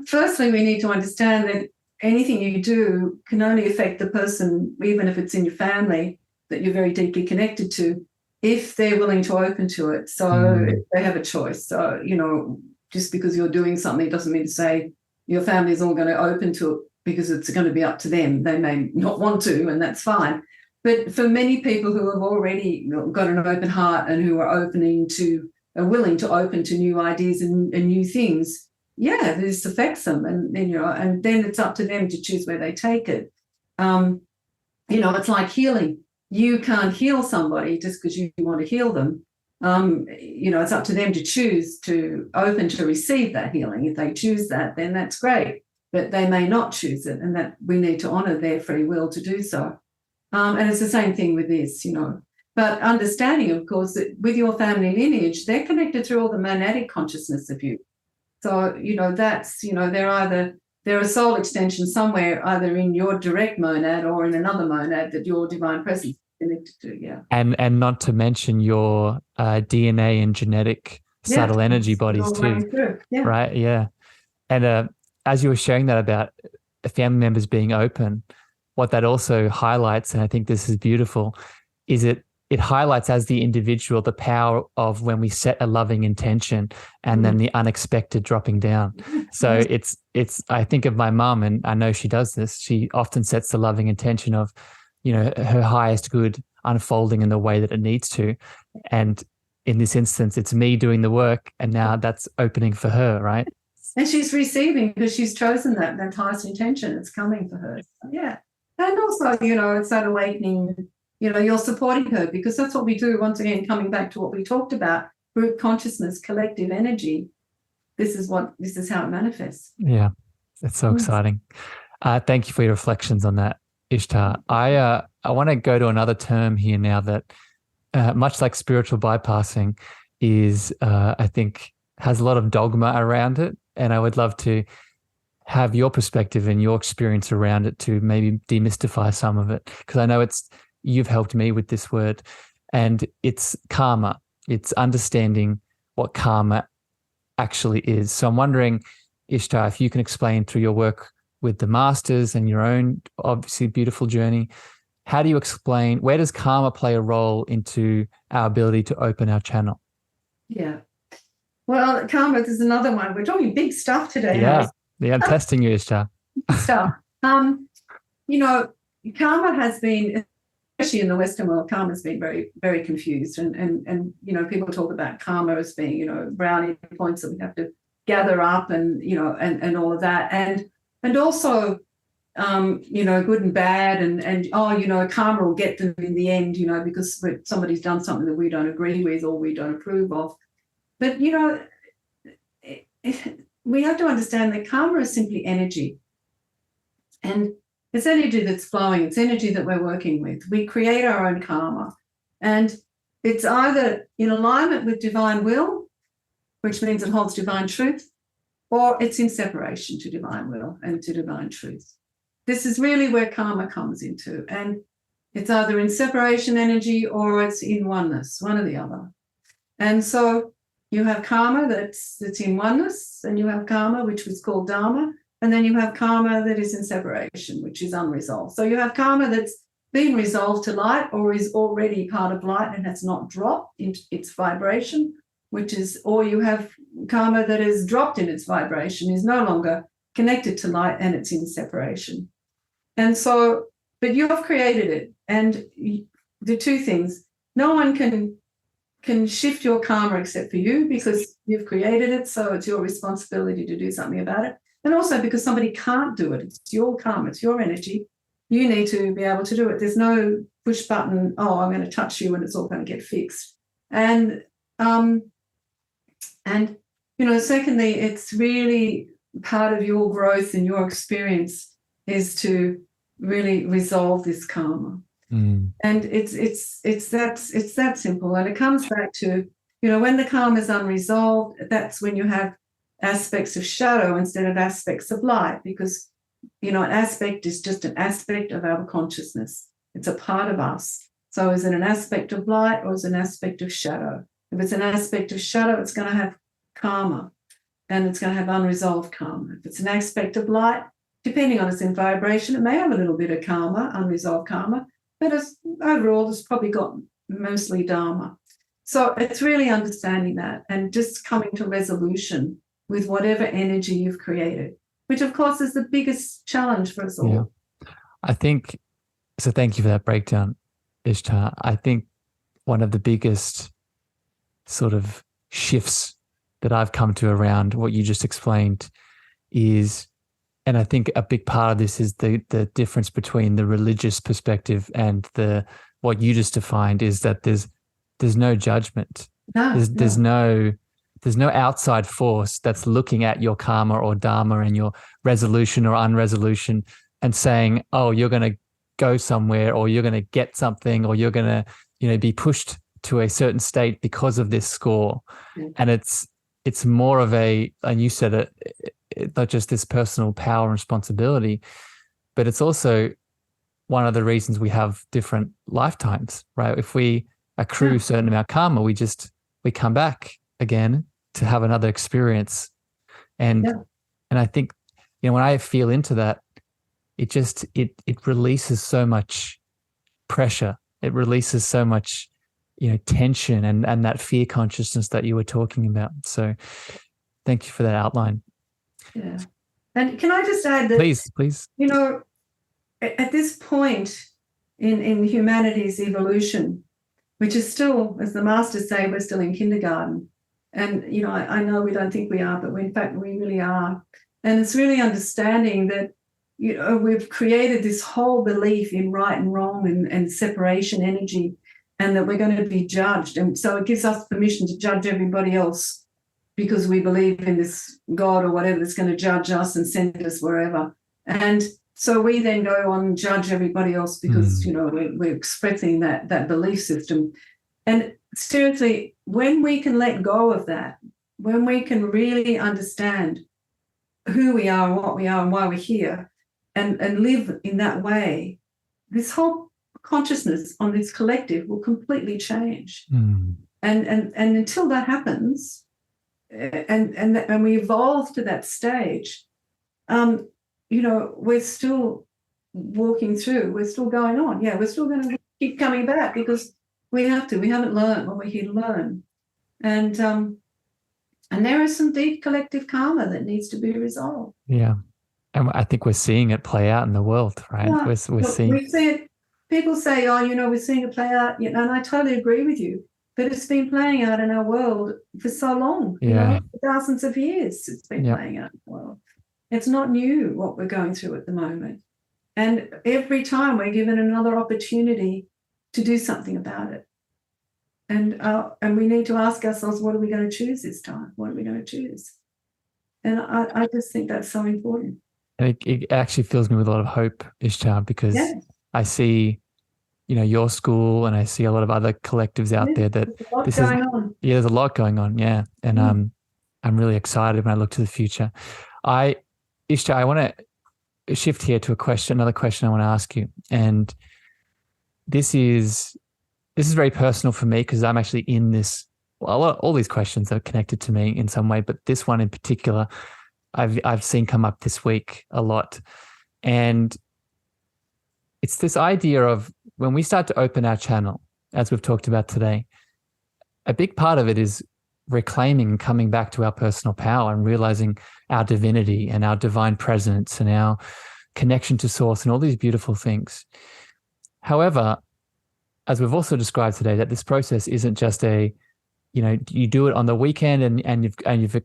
firstly, we need to understand that anything you do can only affect the person, even if it's in your family that you're very deeply connected to, if they're willing to open to it. So if they have a choice. So, just because you're doing something doesn't mean to say your family is all going to open to it, because it's going to be up to them. They may not want to, and that's fine. But for many people who have already got an open heart and who are willing to open to new ideas and new things, yeah, this affects them. And then it's up to them to choose where they take it. It's like healing. You can't heal somebody just because you want to heal them. It's up to them to choose to open to receive that healing. If they choose that, then that's great. But they may not choose it, and that we need to honor their free will to do so. And it's the same thing with this, But understanding, of course, that with your family lineage, they're connected through all the monadic consciousness of you. So, they're a soul extension somewhere, either in your direct monad or in another monad that your divine presence is connected to, yeah. And not to mention your DNA and genetic subtle energy bodies too, right? Yeah. And as you were sharing that about family members being open, what that also highlights, and I think this is beautiful, is it highlights as the individual the power of when we set a loving intention and then the unexpected dropping down. So it's I think of my mum, and I know she does this. She often sets the loving intention of, her highest good unfolding in the way that it needs to. And in this instance, it's me doing the work, and now that's opening for her, right? And she's receiving because she's chosen that highest intention. It's coming for her. Yeah. And also, it's that awakening, you're supporting her, because that's what we do. Once again, coming back to what we talked about, group consciousness, collective energy. This is how it manifests. Yeah. It's so exciting. Thank you for your reflections on that, Ishtar. I want to go to another term here now that, much like spiritual bypassing, is, I think, has a lot of dogma around it. And I would love to have your perspective and your experience around it to maybe demystify some of it. Because I know you've helped me with this word, and it's karma. It's understanding what karma actually is. So I'm wondering, Ishtar, if you can explain through your work with the masters and your own obviously beautiful journey, how do you explain, where does karma play a role into our ability to open our channel? Yeah. Well, karma is another one. We're talking big stuff today. Yeah. Yeah, I'm testing you, Ishtar. Stuff. Karma has been, especially in the Western world, karma has been very, very confused. And people talk about karma as being, brownie points that we have to gather up and, and all of that. And also, good and bad and karma will get them in the end, because somebody's done something that we don't agree with or we don't approve of. But, we have to understand that karma is simply energy. And it's energy that's flowing. It's energy that we're working with. We create our own karma. And it's either in alignment with divine will, which means it holds divine truth, or it's in separation to divine will and to divine truth. This is really where karma comes into. And it's either in separation energy or it's in oneness, one or the other. And so you have karma that's in oneness, and you have karma, which was called dharma, and then you have karma that is in separation, which is unresolved. So you have karma that's been resolved to light or is already part of light and has not dropped in its vibration, or you have karma that is dropped in its vibration, is no longer connected to light, and it's in separation. And so, but you have created it. And the two things, no one can shift your karma except for you, because you've created it. So it's your responsibility to do something about it. And also because somebody can't do it. It's your karma, it's your energy. You need to be able to do it. There's no push button, I'm going to touch you and it's all going to get fixed. And secondly, it's really part of your growth and your experience is to really resolve this karma. And it's that simple. And it comes back to, when the karma is unresolved, that's when you have aspects of shadow instead of aspects of light, because an aspect is just an aspect of our consciousness. It's a part of us. So is it an aspect of light or is it an aspect of shadow? If it's an aspect of shadow, it's going to have karma, and it's going to have unresolved karma. If it's an aspect of light, depending on its in vibration, it may have a little bit of karma, unresolved karma, but overall, it's probably got mostly dharma. So it's really understanding that and just coming to resolution with whatever energy you've created, which of course is the biggest challenge for us all. Yeah. I think, so thank you for that breakdown, Ishtar. I think one of the biggest sort of shifts that I've come to around what you just explained is, and I think a big part of this is the difference between the religious perspective and what you just defined, is that there's no judgment. There's no outside force that's looking at your karma or dharma and your resolution or unresolution and saying, oh, you're going to go somewhere, or you're going to get something, or you're going to, be pushed to a certain state because of this score. And it's more of and you said it, not just this personal power and responsibility, but it's also one of the reasons we have different lifetimes, right? If we accrue a certain amount of karma, we come back again to have another experience. And I think, when I feel into that, it releases so much pressure. It releases so much, tension and that fear consciousness that you were talking about. So thank you for that outline. Yeah. And can I just add that, please, at this point in humanity's evolution, which is still, as the masters say, we're still in kindergarten. And, I know we don't think we are, but in fact, we really are. And it's really understanding that, we've created this whole belief in right and wrong and separation energy, and that we're going to be judged. And so it gives us permission to judge everybody else because we believe in this God or whatever that's going to judge us and send us wherever. And so we then go on and judge everybody else because, we're expressing that belief system. And seriously, when we can let go of that, when we can really understand who we are and what we are and why we're here, and live in that way, this whole consciousness on this collective will completely change. And until that happens, and we evolve to that stage, we're still walking through, we're still going on. Yeah, we're still going to keep coming back because we have to. We haven't learned what we're here to learn. And there is some deep collective karma that needs to be resolved. Yeah. And I think we're seeing it play out in the world, right? Yeah. We're seeing. We see it. People say, we're seeing it play out, and I totally agree with you. But it's been playing out in our world for so long, for thousands of years it's been playing out in the world. It's not new what we're going through at the moment. And every time we're given another opportunity to do something about it. And we need to ask ourselves, what are we going to choose this time? What are we going to choose? And I just think that's so important. And it actually fills me with a lot of hope, Ishtar, because I see, your school, and I see a lot of other collectives out there that there's a lot going on. Yeah. And I'm really excited when I look to the future. Ishtar, I want to shift here to another question I want to ask you. And this is very personal for me because I'm actually in this, all these questions are connected to me in some way, but this one in particular, I've seen come up this week a lot. And it's this idea of when we start to open our channel, as we've talked about today, a big part of it is reclaiming and coming back to our personal power and realizing our divinity and our divine presence and our connection to source and all these beautiful things. However, as we've also described today, that this process isn't just you do it on the weekend and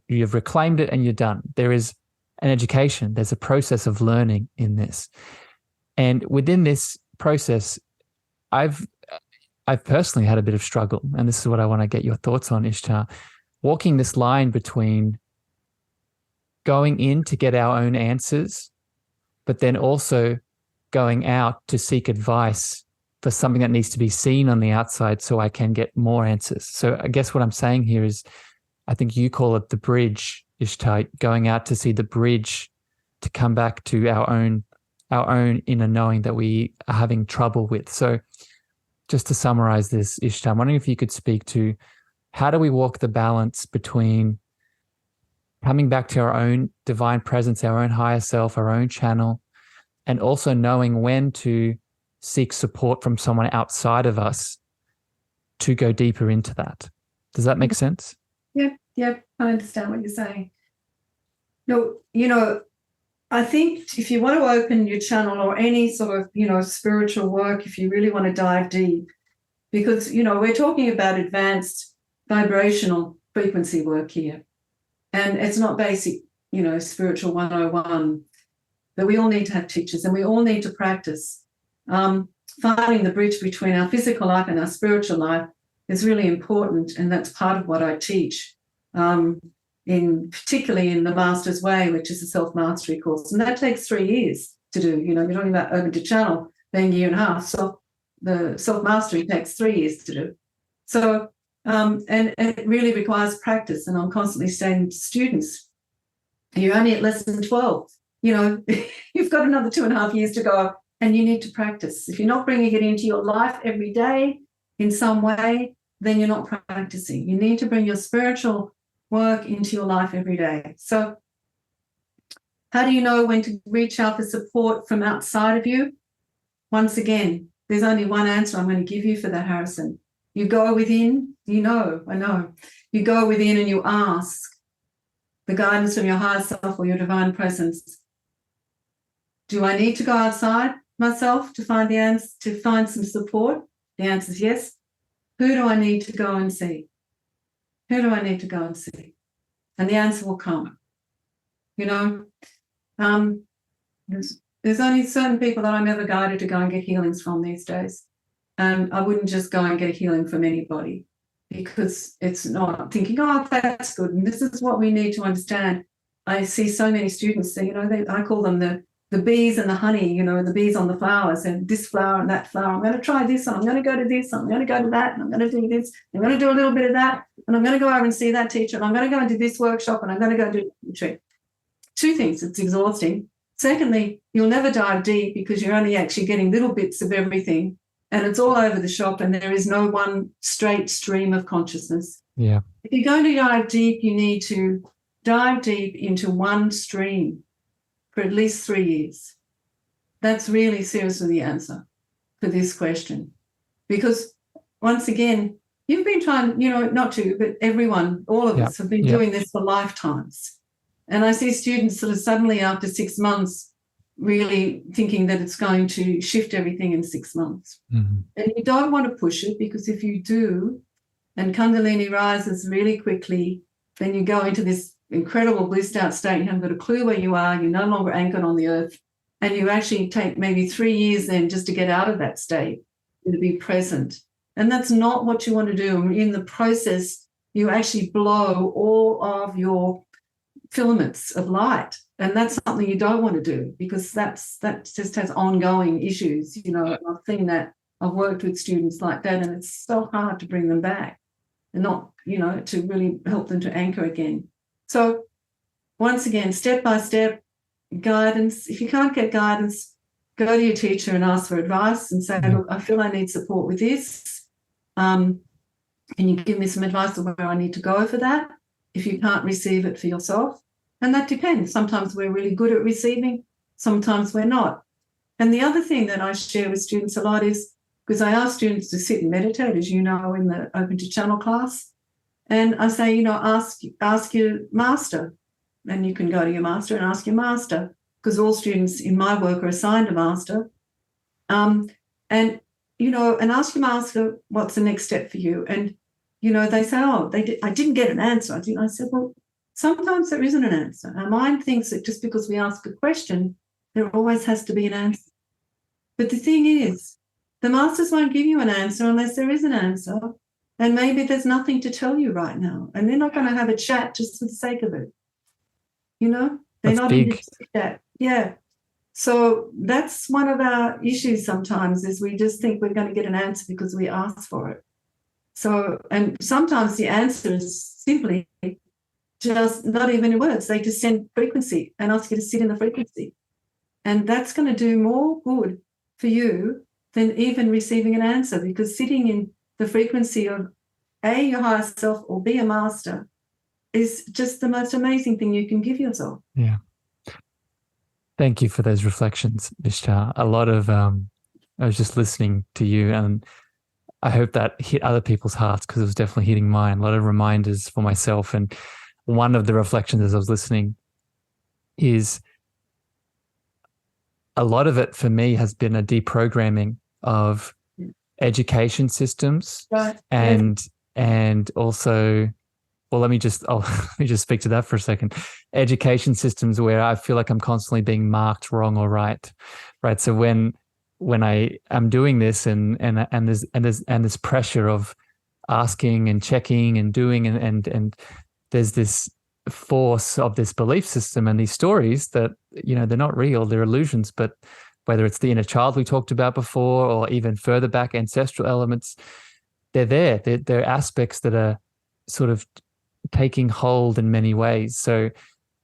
you've reclaimed it and you're done. There is an education. There's a process of learning in this. And within this process, I've personally had a bit of struggle, and this is what I want to get your thoughts on, Ishtar, walking this line between going in to get our own answers, but then also going out to seek advice for something that needs to be seen on the outside so I can get more answers. So I guess what I'm saying here is, I think you call it the bridge, Ishtar, going out to see the bridge to come back to our own inner knowing that we are having trouble with. So just to summarize this, Ishtar, I'm wondering if you could speak to, how do we walk the balance between coming back to our own divine presence, our own higher self, our own channel, and also knowing when to seek support from someone outside of us to go deeper into that? Does that make sense? Yeah, I understand what you're saying. No, you know, I think if you want to open your channel or any sort of, spiritual work, if you really want to dive deep, because, we're talking about advanced vibrational frequency work here. And it's not basic, spiritual 101, but we all need to have teachers and we all need to practice. Finding the bridge between our physical life and our spiritual life is really important. And that's part of what I teach, particularly in the Master's Way, which is a self-mastery course. And that takes 3 years to do. You're talking about open to channel being a year and a half. So the self-mastery takes 3 years to do. So, and it really requires practice. And I'm constantly saying to students, you're only at lesson 12. You've got another 2.5 years to go, and you need to practice. If you're not bringing it into your life every day in some way, then you're not practicing. You need to bring your spiritual work into your life every day. So how do you know when to reach out for support from outside of you? Once again, there's only one answer I'm going to give you for that, Harrison. You go within, I know. You go within and you ask the guidance from your higher self or your divine presence. Do I need to go outside myself to find the answer, to find some support? The answer is yes. Who do I need to go and see? Who do I need to go and see? And the answer will come. There's only certain people that I'm ever guided to go and get healings from these days. And I wouldn't just go and get a healing from anybody, because it's not thinking, oh, that's good. And this is what we need to understand. I see so many students say, I call them the bees and the honey, the bees on the flowers, and this flower and that flower. I'm going to try this, and I'm going to go to this, and I'm going to go to that, and I'm going to do this. I'm going to do a little bit of that, and I'm going to go over and see that teacher, and I'm going to go and do this workshop, and I'm going to go do a retreat. 2 things, it's exhausting. Secondly, you'll never dive deep because you're only actually getting little bits of everything, and it's all over the shop, and there is no one straight stream of consciousness. Yeah. If you're going to dive deep, you need to dive deep into one stream for at least 3 years. That's really seriously the answer for this question. Because once again, you've been trying, not to, but everyone, all of us have been doing this for lifetimes. And I see students sort of suddenly after 6 months really thinking that it's going to shift everything in 6 months. Mm-hmm. And you don't want to push it, because if you do, and Kundalini rises really quickly, then you go into this incredible blissed out state. You haven't got a clue where you are. You're no longer anchored on the earth. And you actually take maybe 3 years then just to get out of that state and to be present. And that's not what you want to do. In the process, you actually blow all of your filaments of light. And that's something you don't want to do, because that just has ongoing issues. I've seen that. I've worked with students like that, and it's so hard to bring them back and not, to really help them to anchor again. So once again, step by step, guidance. If you can't get guidance, go to your teacher and ask for advice and say, look, I feel I need support with this. Can you give me some advice on where I need to go for that? If you can't receive it for yourself. And that depends. Sometimes we're really good at receiving, sometimes we're not. And the other thing that I share with students a lot is, because I ask students to sit and meditate, as you know, in the Open to Channel class. And I say, ask your master. And you can go to your master and ask your master, because all students in my work are assigned a master. And ask your master, what's the next step for you? And, they say, I didn't get an answer. I said, well, sometimes there isn't an answer. Our mind thinks that just because we ask a question, there always has to be an answer. But the thing is, the masters won't give you an answer unless there is an answer. And maybe there's nothing to tell you right now. And they're not going to have a chat just for the sake of it. You know, they're That's not big. in the chat. Yeah. So that's one of our issues sometimes, is we just think we're going to get an answer because we asked for it. So, and sometimes the answer is simply just not even in words. They just send frequency and ask you to sit in the frequency. And that's going to do more good for you than even receiving an answer, because sitting in the frequency of your higher self or be a master is just the most amazing thing you can give yourself. Yeah. Thank you for those reflections, Ishtar. A lot of, I was just listening to you, and I hope that hit other people's hearts, because it was definitely hitting mine. A lot of reminders for myself. And one of the reflections as I was listening is, a lot of it for me has been a deprogramming of education systems, Right. and also, well, let me just speak to that for a second. Education systems where I feel like I'm constantly being marked wrong or right. So when I am doing this and there's pressure of asking and checking and doing and there's this force of this belief system and these stories that, they're not real, they're illusions. But whether it's the inner child we talked about before, or even further back ancestral elements, they're there. They're aspects that are sort of taking hold in many ways. So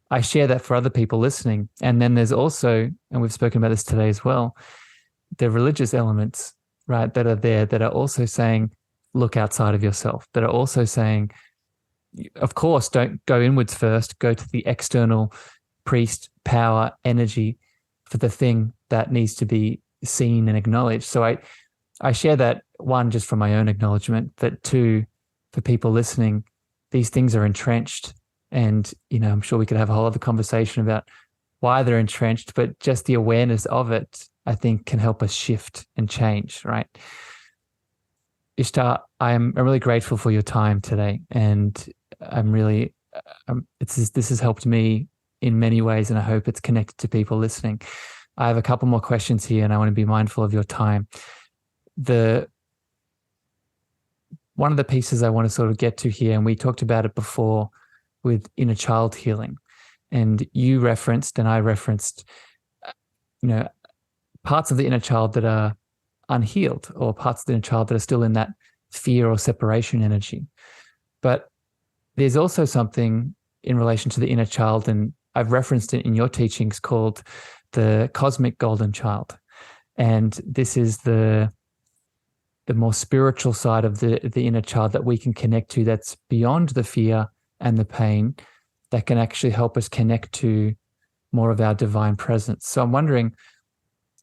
I share that for other people listening. And then there's also, and we've spoken about this today as well, the religious elements, right, that are there, that are also saying, look outside of yourself, that are also saying, of course, don't go inwards first, go to the external priest, power, energy for the thing that needs to be seen and acknowledged. So I share that, one, just from my own acknowledgement, but two, for people listening, these things are entrenched. And, I'm sure we could have a whole other conversation about why they're entrenched, but just the awareness of it, I think, can help us shift and change, right? Ishtar, I'm really grateful for your time today. And I'm really, this has helped me in many ways, and I hope it's connected to people listening. I have a couple more questions here, and I want to be mindful of your time. One of the pieces I want to sort of get to here, and we talked about it before with inner child healing, and you referenced and I referenced, parts of the inner child that are unhealed, or parts of the inner child that are still in that fear or separation energy. But there's also something in relation to the inner child, and I've referenced it in your teachings, called the cosmic golden child. And this is the more spiritual side of the inner child that we can connect to, that's beyond the fear and the pain, that can actually help us connect to more of our divine presence. So I'm wondering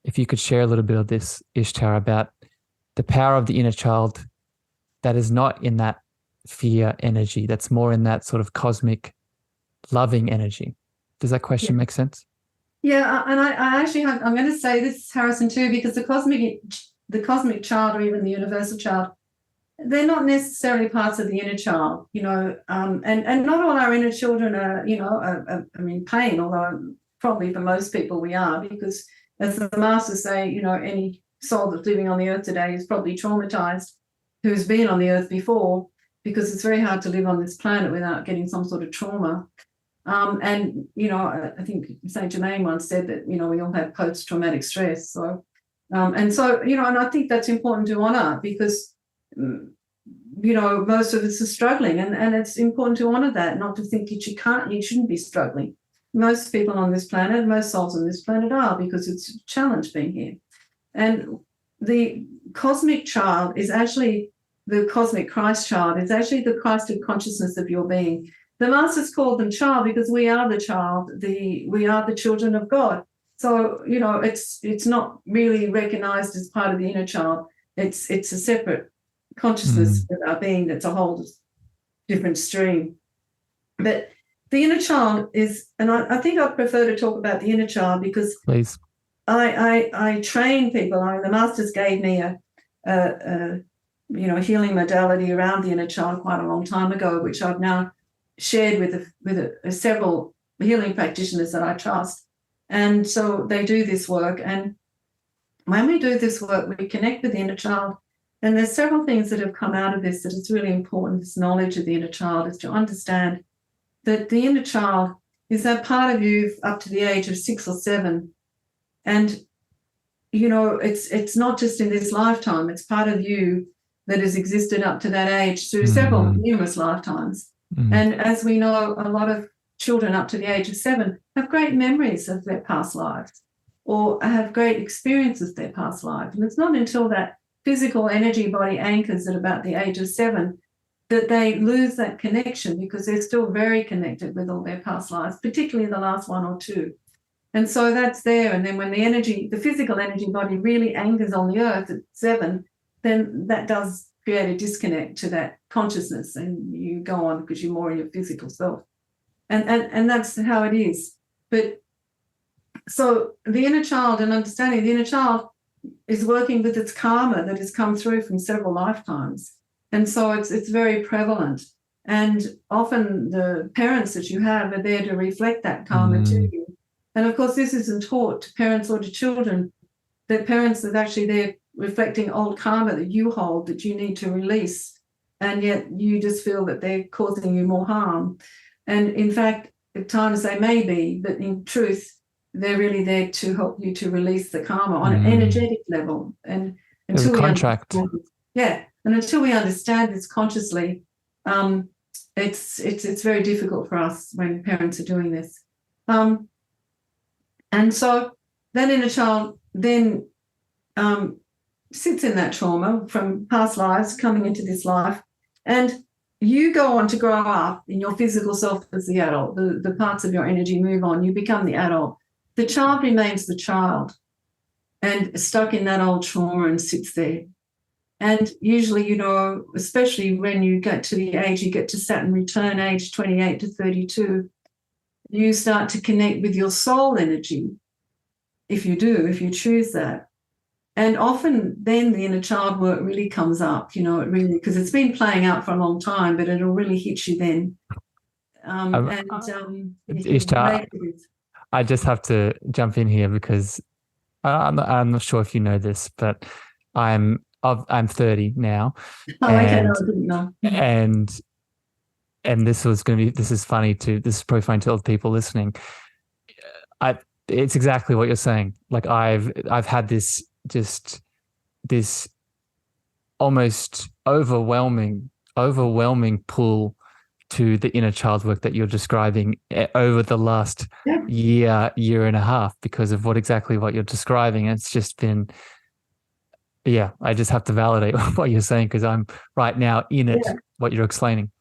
if you could share a little bit of this, Ishtar, about the power of the inner child that is not in that fear energy, that's more in that sort of cosmic loving energy. Does that question make sense? Yeah, and I actually, I'm going to say this, Harrison, too, because the cosmic child, or even the universal child, they're not necessarily parts of the inner child, and not all our inner children are, pain, although probably for most people we are, because as the masters say, any soul that's living on the earth today is probably traumatized, who's been on the earth before, because it's very hard to live on this planet without getting some sort of trauma. And, I think Saint Germain once said that, we all have post-traumatic stress. So, and I think that's important to honor, because, most of us are struggling, and it's important to honor that, not to think that you shouldn't be struggling. Most people on this planet, most souls on this planet are, because it's a challenge being here. And the cosmic child is actually the cosmic Christ child. It's actually the Christed consciousness of your being. The masters called them child because we are the child. We are the children of God. So, it's not really recognized as part of the inner child. It's a separate consciousness of our being that's a whole different stream. But the inner child is, and I think I prefer to talk about the inner child, because Please. I train people. The masters gave me a healing modality around the inner child quite a long time ago, which I've now shared with several healing practitioners that I trust. And so they do this work. And when we do this work, we connect with the inner child. And there's several things that have come out of this that is really important. This knowledge of the inner child is to understand that the inner child is that part of you up to the age of 6 or 7. And, you know, it's not just in this lifetime, it's part of you that has existed up to that age through numerous lifetimes. And as we know, a lot of children up to the age of 7 have great memories of their past lives or have great experiences of their past life. And it's not until that physical energy body anchors at about the age of 7 that they lose that connection, because they're still very connected with all their past lives, particularly the last 1 or 2. And so that's there. And then when the physical energy body really anchors on the earth at 7, then that does create a disconnect to that consciousness, and you go on because you're more in your physical self. And that's how it is. But so the inner child, and understanding the inner child is working with its karma that has come through from several lifetimes. And so it's very prevalent. And often the parents that you have are there to reflect that karma to you. And of course, this isn't taught to parents or to children, that parents are actually there reflecting old karma that you hold, that you need to release. And yet you just feel that they're causing you more harm. And in fact, at times they may be, but in truth, they're really there to help you to release the karma on an energetic level. And until we contract. And until we understand this consciously, it's very difficult for us when parents are doing this. And so that inner child then sits in that trauma from past lives coming into this life, and you go on to grow up in your physical self as the adult. The parts of your energy move on. You become the adult. The child remains the child and stuck in that old trauma and sits there. And usually, you know, especially when you get to the age, you get to Saturn return age 28 to 32, you start to connect with your soul energy, if you choose that. And often then the inner child work really comes up, you know, it really, because it's been playing out for a long time, but it'll really hit you then. Ishtar, I just have to jump in here because I'm not sure if you know this, but I'm 30 now. Oh, okay, no, I didn't know. And this is probably funny to other people listening. It's exactly what you're saying. Like I've had this almost overwhelming pull to the inner child work that you're describing over the last year and a half because of exactly what you're describing. It's just been, I just have to validate what you're saying because I'm right now in it, what you're explaining.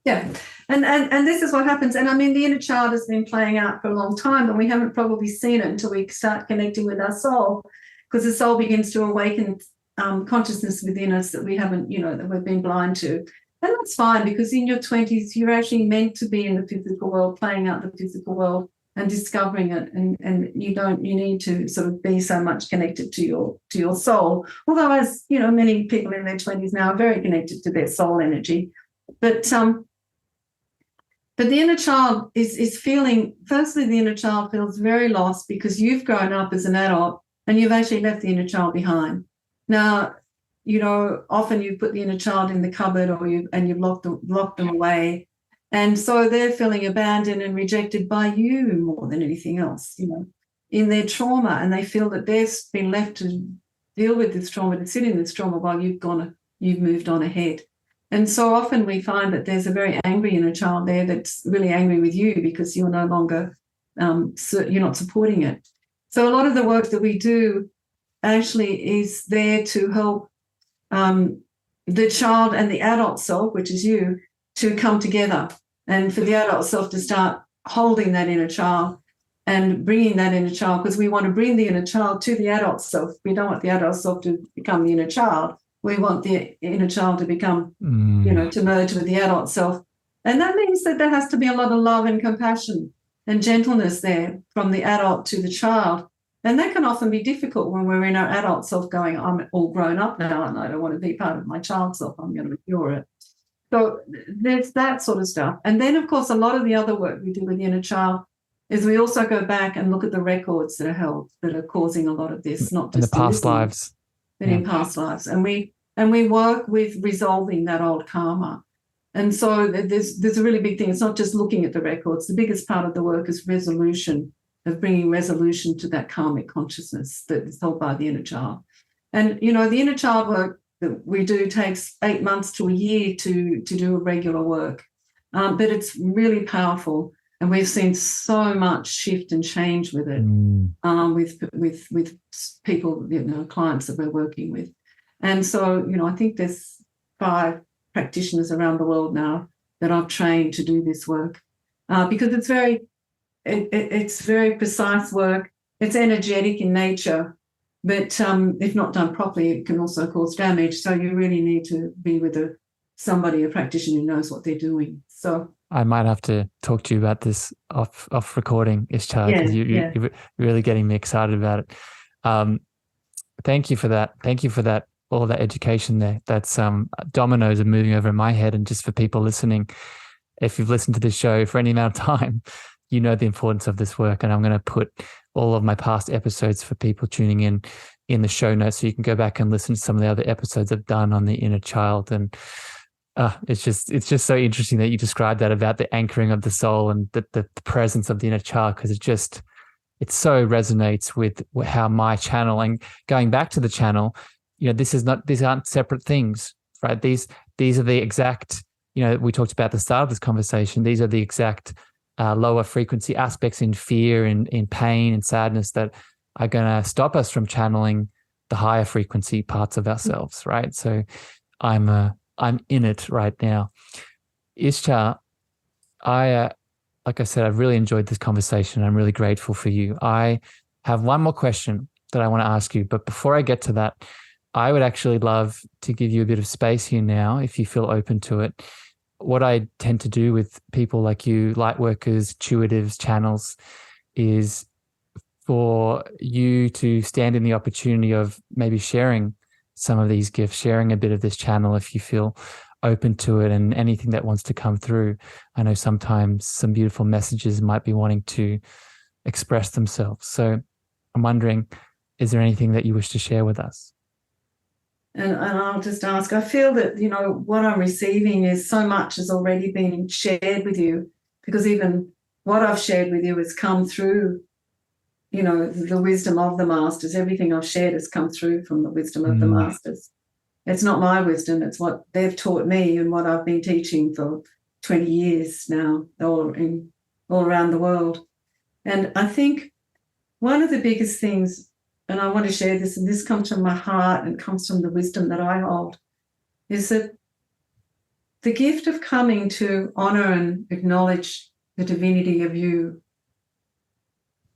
Yeah. And this is what happens. And I mean, the inner child has been playing out for a long time, but we haven't probably seen it until we start connecting with our soul, because the soul begins to awaken consciousness within us that we haven't, that we've been blind to. And that's fine, because in your 20s, you're actually meant to be in the physical world, playing out the physical world and discovering it. And you need to sort of be so much connected to your soul. Although, as many people in their 20s now are very connected to their soul energy. But the inner child is feeling, firstly, the inner child feels very lost because you've grown up as an adult and you've actually left the inner child behind. Now, often you put the inner child in the cupboard and you've locked them away. And so they're feeling abandoned and rejected by you more than anything else, in their trauma. And they feel that they've been left to deal with this trauma, to sit in this trauma while you've moved on ahead. And so often we find that there's a very angry inner child there that's really angry with you because you're no longer, you're not supporting it. So a lot of the work that we do actually is there to help the child and the adult self, which is you, to come together, and for the adult self to start holding that inner child and bringing that inner child, because we want to bring the inner child to the adult self. We don't want the adult self to become the inner child. We want the inner child to become, to merge with the adult self. And that means that there has to be a lot of love and compassion and gentleness there from the adult to the child. And that can often be difficult when we're in our adult self going, I'm all grown up now and I don't want to be part of my child self. I'm going to ignore it. So there's that sort of stuff. And then, of course, a lot of the other work we do with the inner child is we also go back and look at the records that are held that are causing a lot of this, not just in the past listening, lives, but in past lives. And we work with resolving that old karma. And so there's a really big thing. It's not just looking at the records. The biggest part of the work is resolution, of bringing resolution to that karmic consciousness that is held by the inner child. And, you know, the inner child work that we do takes 8 months to a year to do a regular work. But it's really powerful. And we've seen so much shift and change with it, with people, you know, clients that we're working with. And so, you know, I think there's 5 practitioners around the world now that I've trained to do this work, because it's very precise work. It's energetic in nature, but if not done properly, it can also cause damage. So you really need to be with a practitioner who knows what they're doing. So I might have to talk to you about this off recording, Ishtar, because you're really getting me excited about it. Thank you for that. Thank you for that. All that education there. That's dominoes are moving over in my head. And just for people listening, if you've listened to this show for any amount of time, you know the importance of this work. And I'm going to put all of my past episodes for people tuning in the show notes, so you can go back and listen to some of the other episodes I've done on the inner child. And it's just so interesting that you described that about the anchoring of the soul and the presence of the inner child, because it so resonates with how my channel, and going back to the channel, you know, these aren't separate things, right? These are the exact, you know, we talked about at the start of this conversation, these are the exact lower frequency aspects in fear and in pain and sadness that are going to stop us from channeling the higher frequency parts of ourselves, right? So I'm in it right now. Ishtar, like I said, I've really enjoyed this conversation. I'm really grateful for you. I have one more question that I want to ask you, but before I get to that, I would actually love to give you a bit of space here now, if you feel open to it. What I tend to do with people like you, light workers, intuitives, channels, is for you to stand in the opportunity of maybe sharing some of these gifts, sharing a bit of this channel if you feel open to it, and anything that wants to come through. I know sometimes some beautiful messages might be wanting to express themselves. So I'm wondering, is there anything that you wish to share with us? And I'll just ask, I feel that, you know, what I'm receiving is so much has already been shared with you, because even what I've shared with you has come through, you know, the wisdom of the masters. Everything I've shared has come through from the wisdom of the masters. It's not my wisdom, it's what they've taught me and what I've been teaching for 20 years now, all around the world. And I think one of the biggest things, and I want to share this, and this comes from my heart and comes from the wisdom that I hold, is that the gift of coming to honor and acknowledge the divinity of you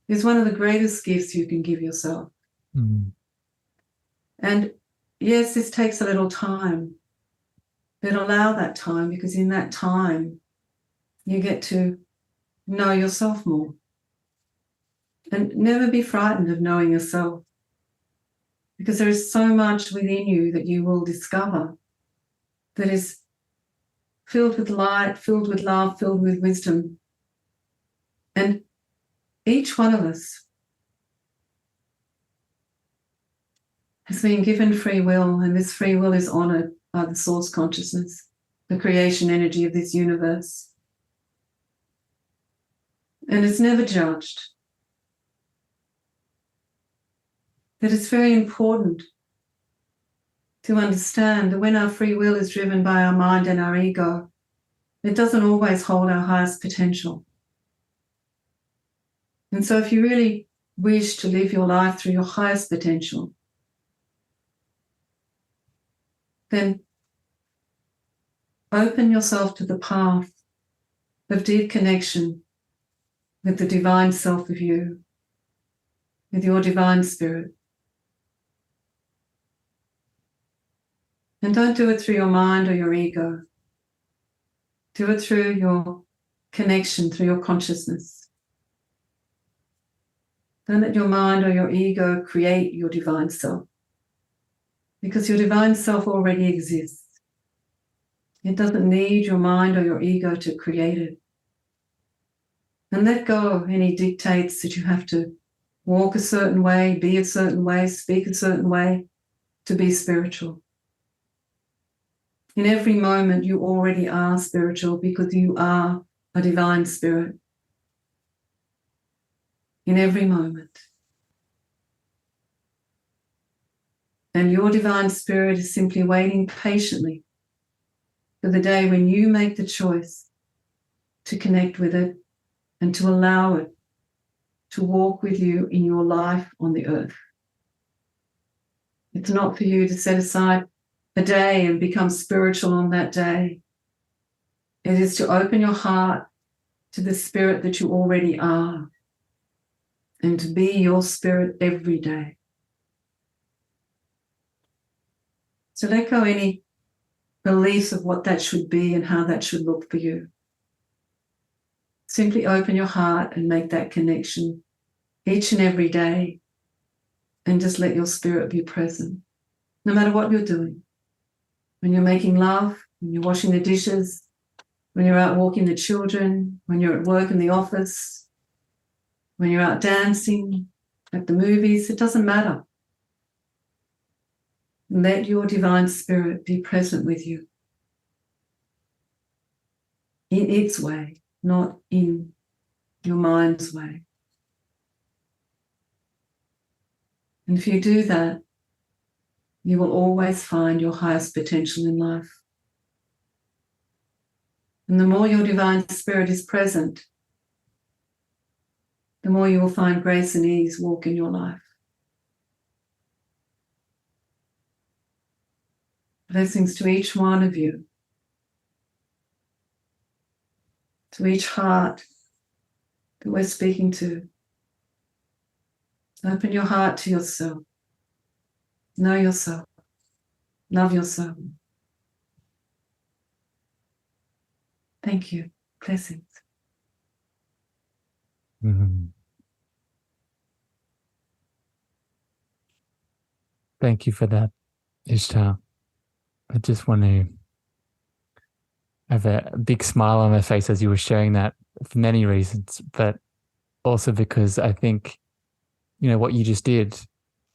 is one of the greatest gifts you can give yourself. And yes, this takes a little time, but allow that time, because in that time you get to know yourself more. And never be frightened of knowing yourself, because there is so much within you that you will discover that is filled with light, filled with love, filled with wisdom. And each one of us has been given free will, and this free will is honored by the source consciousness, the creation energy of this universe. And it's never judged. That it's very important to understand that when our free will is driven by our mind and our ego, it doesn't always hold our highest potential. And so if you really wish to live your life through your highest potential, then open yourself to the path of deep connection with the divine self of you, with your divine spirit. And don't do it through your mind or your ego. Do it through your connection, through your consciousness. Don't let your mind or your ego create your divine self, because your divine self already exists. It doesn't need your mind or your ego to create it. And let go of any dictates that you have to walk a certain way, be a certain way, speak a certain way to be spiritual. In every moment, you already are spiritual because you are a divine spirit. In every moment. And your divine spirit is simply waiting patiently for the day when you make the choice to connect with it and to allow it to walk with you in your life on the earth. It's not for you to set aside a day and become spiritual on that day. It is to open your heart to the spirit that you already are and to be your spirit every day. So let go any beliefs of what that should be and how that should look for you. Simply open your heart and make that connection each and every day and just let your spirit be present, no matter what you're doing. When you're making love, when you're washing the dishes, when you're out walking the children, when you're at work in the office, when you're out dancing, at the movies, it doesn't matter. Let your divine spirit be present with you in its way, not in your mind's way. And if you do that, you will always find your highest potential in life. And the more your divine spirit is present, the more you will find grace and ease walk in your life. Blessings to each one of you, to each heart that we're speaking to. Open your heart to yourself. Know yourself. Love yourself. Thank you. Blessings. Mm-hmm. Thank you for that, Ishtar. I just want to have a big smile on my face as you were sharing that for many reasons, but also because I think, what you just did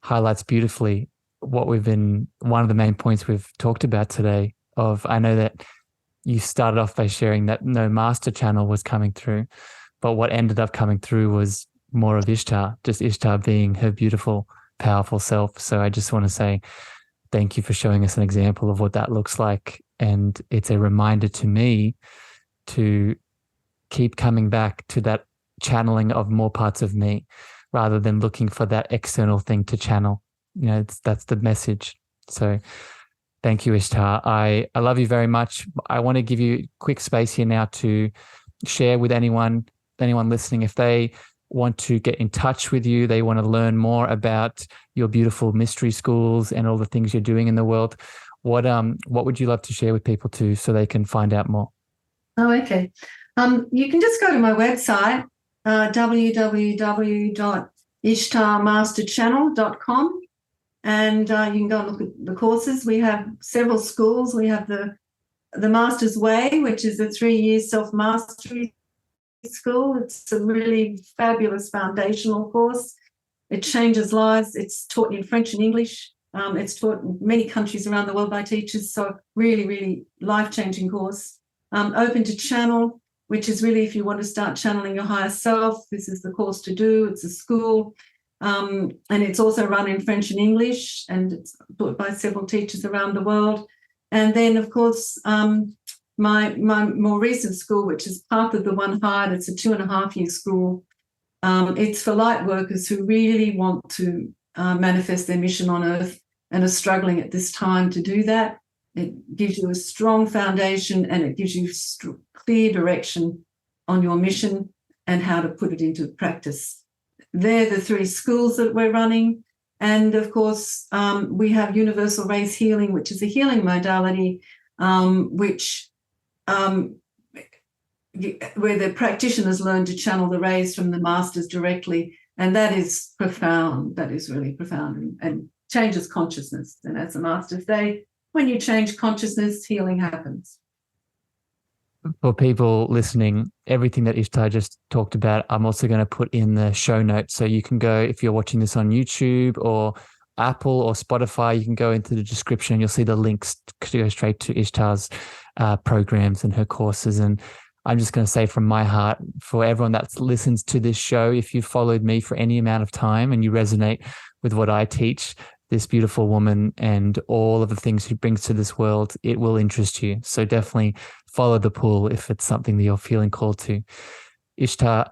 highlights beautifully what one of the main points we've talked about today I know that you started off by sharing that no master channel was coming through, but what ended up coming through was more of Ishtar, just Ishtar being her beautiful, powerful self. So I just want to say thank you for showing us an example of what that looks like. And it's a reminder to me to keep coming back to that channeling of more parts of me rather than looking for that external thing to channel. That's the message. So thank you, Ishtar. I love you very much. I want to give you quick space here now to share with anyone listening, if they want to get in touch with you, they want to learn more about your beautiful mystery schools and all the things you're doing in the world. What would you love to share with people too, so they can find out more? Oh, okay. You can just go to my website, www.ishtarmasterchannel.com, and you can go and look at the courses. We have several schools. We have the Master's Way, which is a 3-year self-mastery school. It's a really fabulous foundational course. It changes lives. It's taught in French and English. It's taught in many countries around the world by teachers. So really, really life-changing course. Open to Channel, which is really if you want to start channeling your higher self, this is the course to do. It's a school. And it's also run in French and English, and it's taught by several teachers around the world. And then, of course, my more recent school, which is part of the One Heart, it's a 2.5-year school. It's for light workers who really want to manifest their mission on Earth and are struggling at this time to do that. It gives you a strong foundation, and it gives you clear direction on your mission and how to put it into practice. They're the 3 schools that we're running. And of course, we have Universal Rays Healing, which is a healing modality, where the practitioners learn to channel the rays from the masters directly. And that is profound. That is really profound and changes consciousness. And as the masters say, when you change consciousness, healing happens. For people listening, everything that Ishtar just talked about, I'm also going to put in the show notes. So you can go, if you're watching this on YouTube or Apple or Spotify, you can go into the description and you'll see the links to go straight to Ishtar's programs and her courses. And I'm just going to say from my heart, for everyone that listens to this show, if you followed me for any amount of time and you resonate with what I teach, this beautiful woman and all of the things she brings to this world, it will interest you. So definitely follow the pull if it's something that you're feeling called to. Ishtar,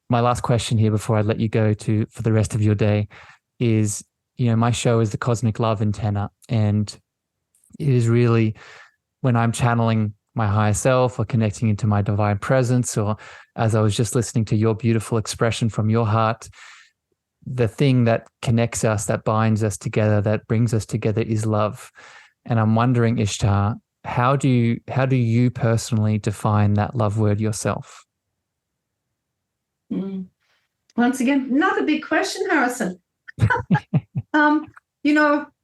my last question here before I let you go for the rest of your day is, my show is the Cosmic Love Antenna, and it is really when I'm channeling my higher self or connecting into my divine presence, or as I was just listening to your beautiful expression from your heart, the thing that connects us, that binds us together, that brings us together is love. And I'm wondering, Ishtar, how do you personally define that love word yourself? Once again, another big question, Harrison.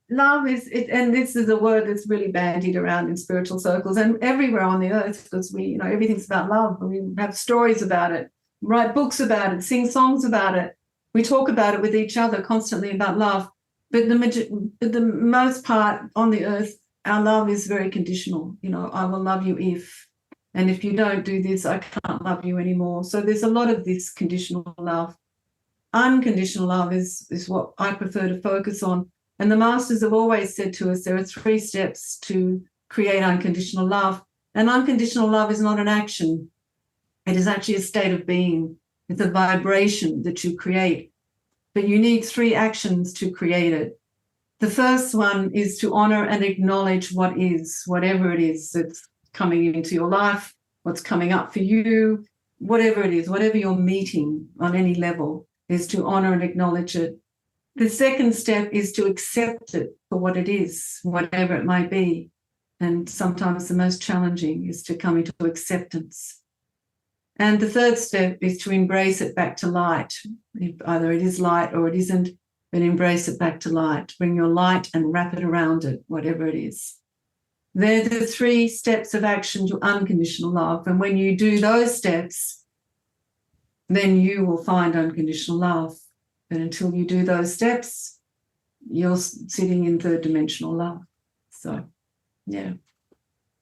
Love is it, and this is a word that's really bandied around in spiritual circles and everywhere on the earth, because we, everything's about love. We have stories about it, write books about it, sing songs about it. We talk about it with each other constantly about love. But the most part on the earth, our love is very conditional. I will love you if, and if you don't do this, I can't love you anymore. So there's a lot of this conditional love. Unconditional love is what I prefer to focus on. And the masters have always said to us, there are 3 steps to create unconditional love. And unconditional love is not an action. It is actually a state of being. It's a vibration that you create. But you need 3 actions to create it. The first one is to honor and acknowledge what is, whatever it is that's coming into your life, what's coming up for you, whatever it is, whatever you're meeting on any level, is to honor and acknowledge it. The second step is to accept it for what it is, whatever it might be. And sometimes the most challenging is to come into acceptance. And the third step is to embrace it back to light. Either it is light or it isn't, but embrace it back to light. Bring your light and wrap it around it, whatever it is. They're the 3 steps of action to unconditional love. And when you do those steps, then you will find unconditional love. But until you do those steps, you're sitting in 3rd dimensional love. So, yeah.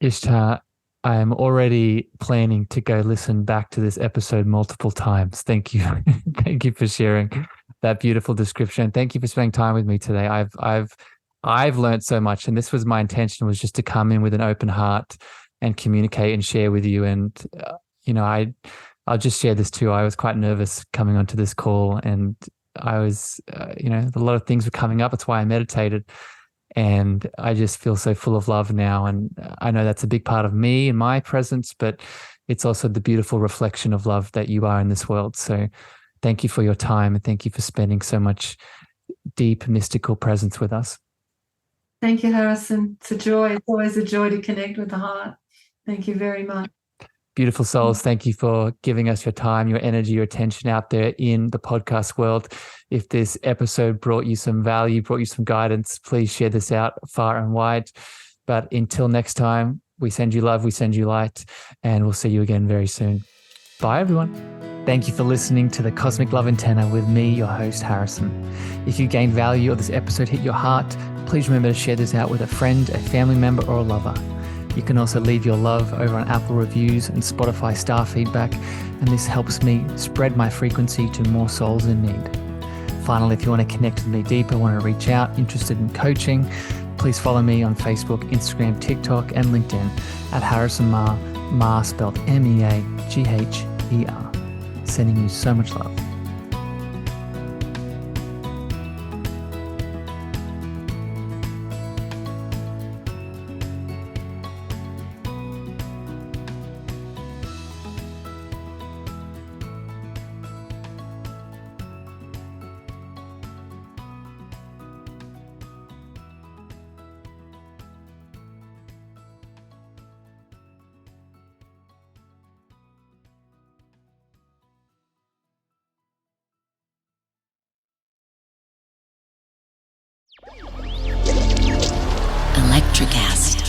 Ishtar, I am already planning to go listen back to this episode multiple times. Thank you. Thank you for sharing that beautiful description. Thank you for spending time with me today. I've learned so much, and this was my intention, was just to come in with an open heart and communicate and share with you. And, I'll just share this too. I was quite nervous coming onto this call, and I was, a lot of things were coming up. That's why I meditated. And I just feel so full of love now. And I know that's a big part of me and my presence, but it's also the beautiful reflection of love that you are in this world. So thank you for your time, and thank you for spending so much deep mystical presence with us. Thank you, Harrison. It's a joy. It's always a joy to connect with the heart. Thank you very much. Beautiful souls, thank you for giving us your time, your energy, your attention out there in the podcast world. If this episode brought you some value, brought you some guidance, please share this out far and wide. But until next time, we send you love, we send you light, and we'll see you again very soon. Bye, everyone. Thank you for listening to the Cosmic Love Antenna with me, your host, Harrison. If you gained value or this episode hit your heart, please remember to share this out with a friend, a family member, or a lover. You can also leave your love over on Apple reviews and Spotify star feedback, and this helps me spread my frequency to more souls in need. Finally, if you want to connect with me deeper, want to reach out, interested in coaching, please follow me on Facebook, Instagram, TikTok, and LinkedIn at Harrison Ma, Ma spelled M-E-A-G-H-E-R. Sending you so much love. Electricast.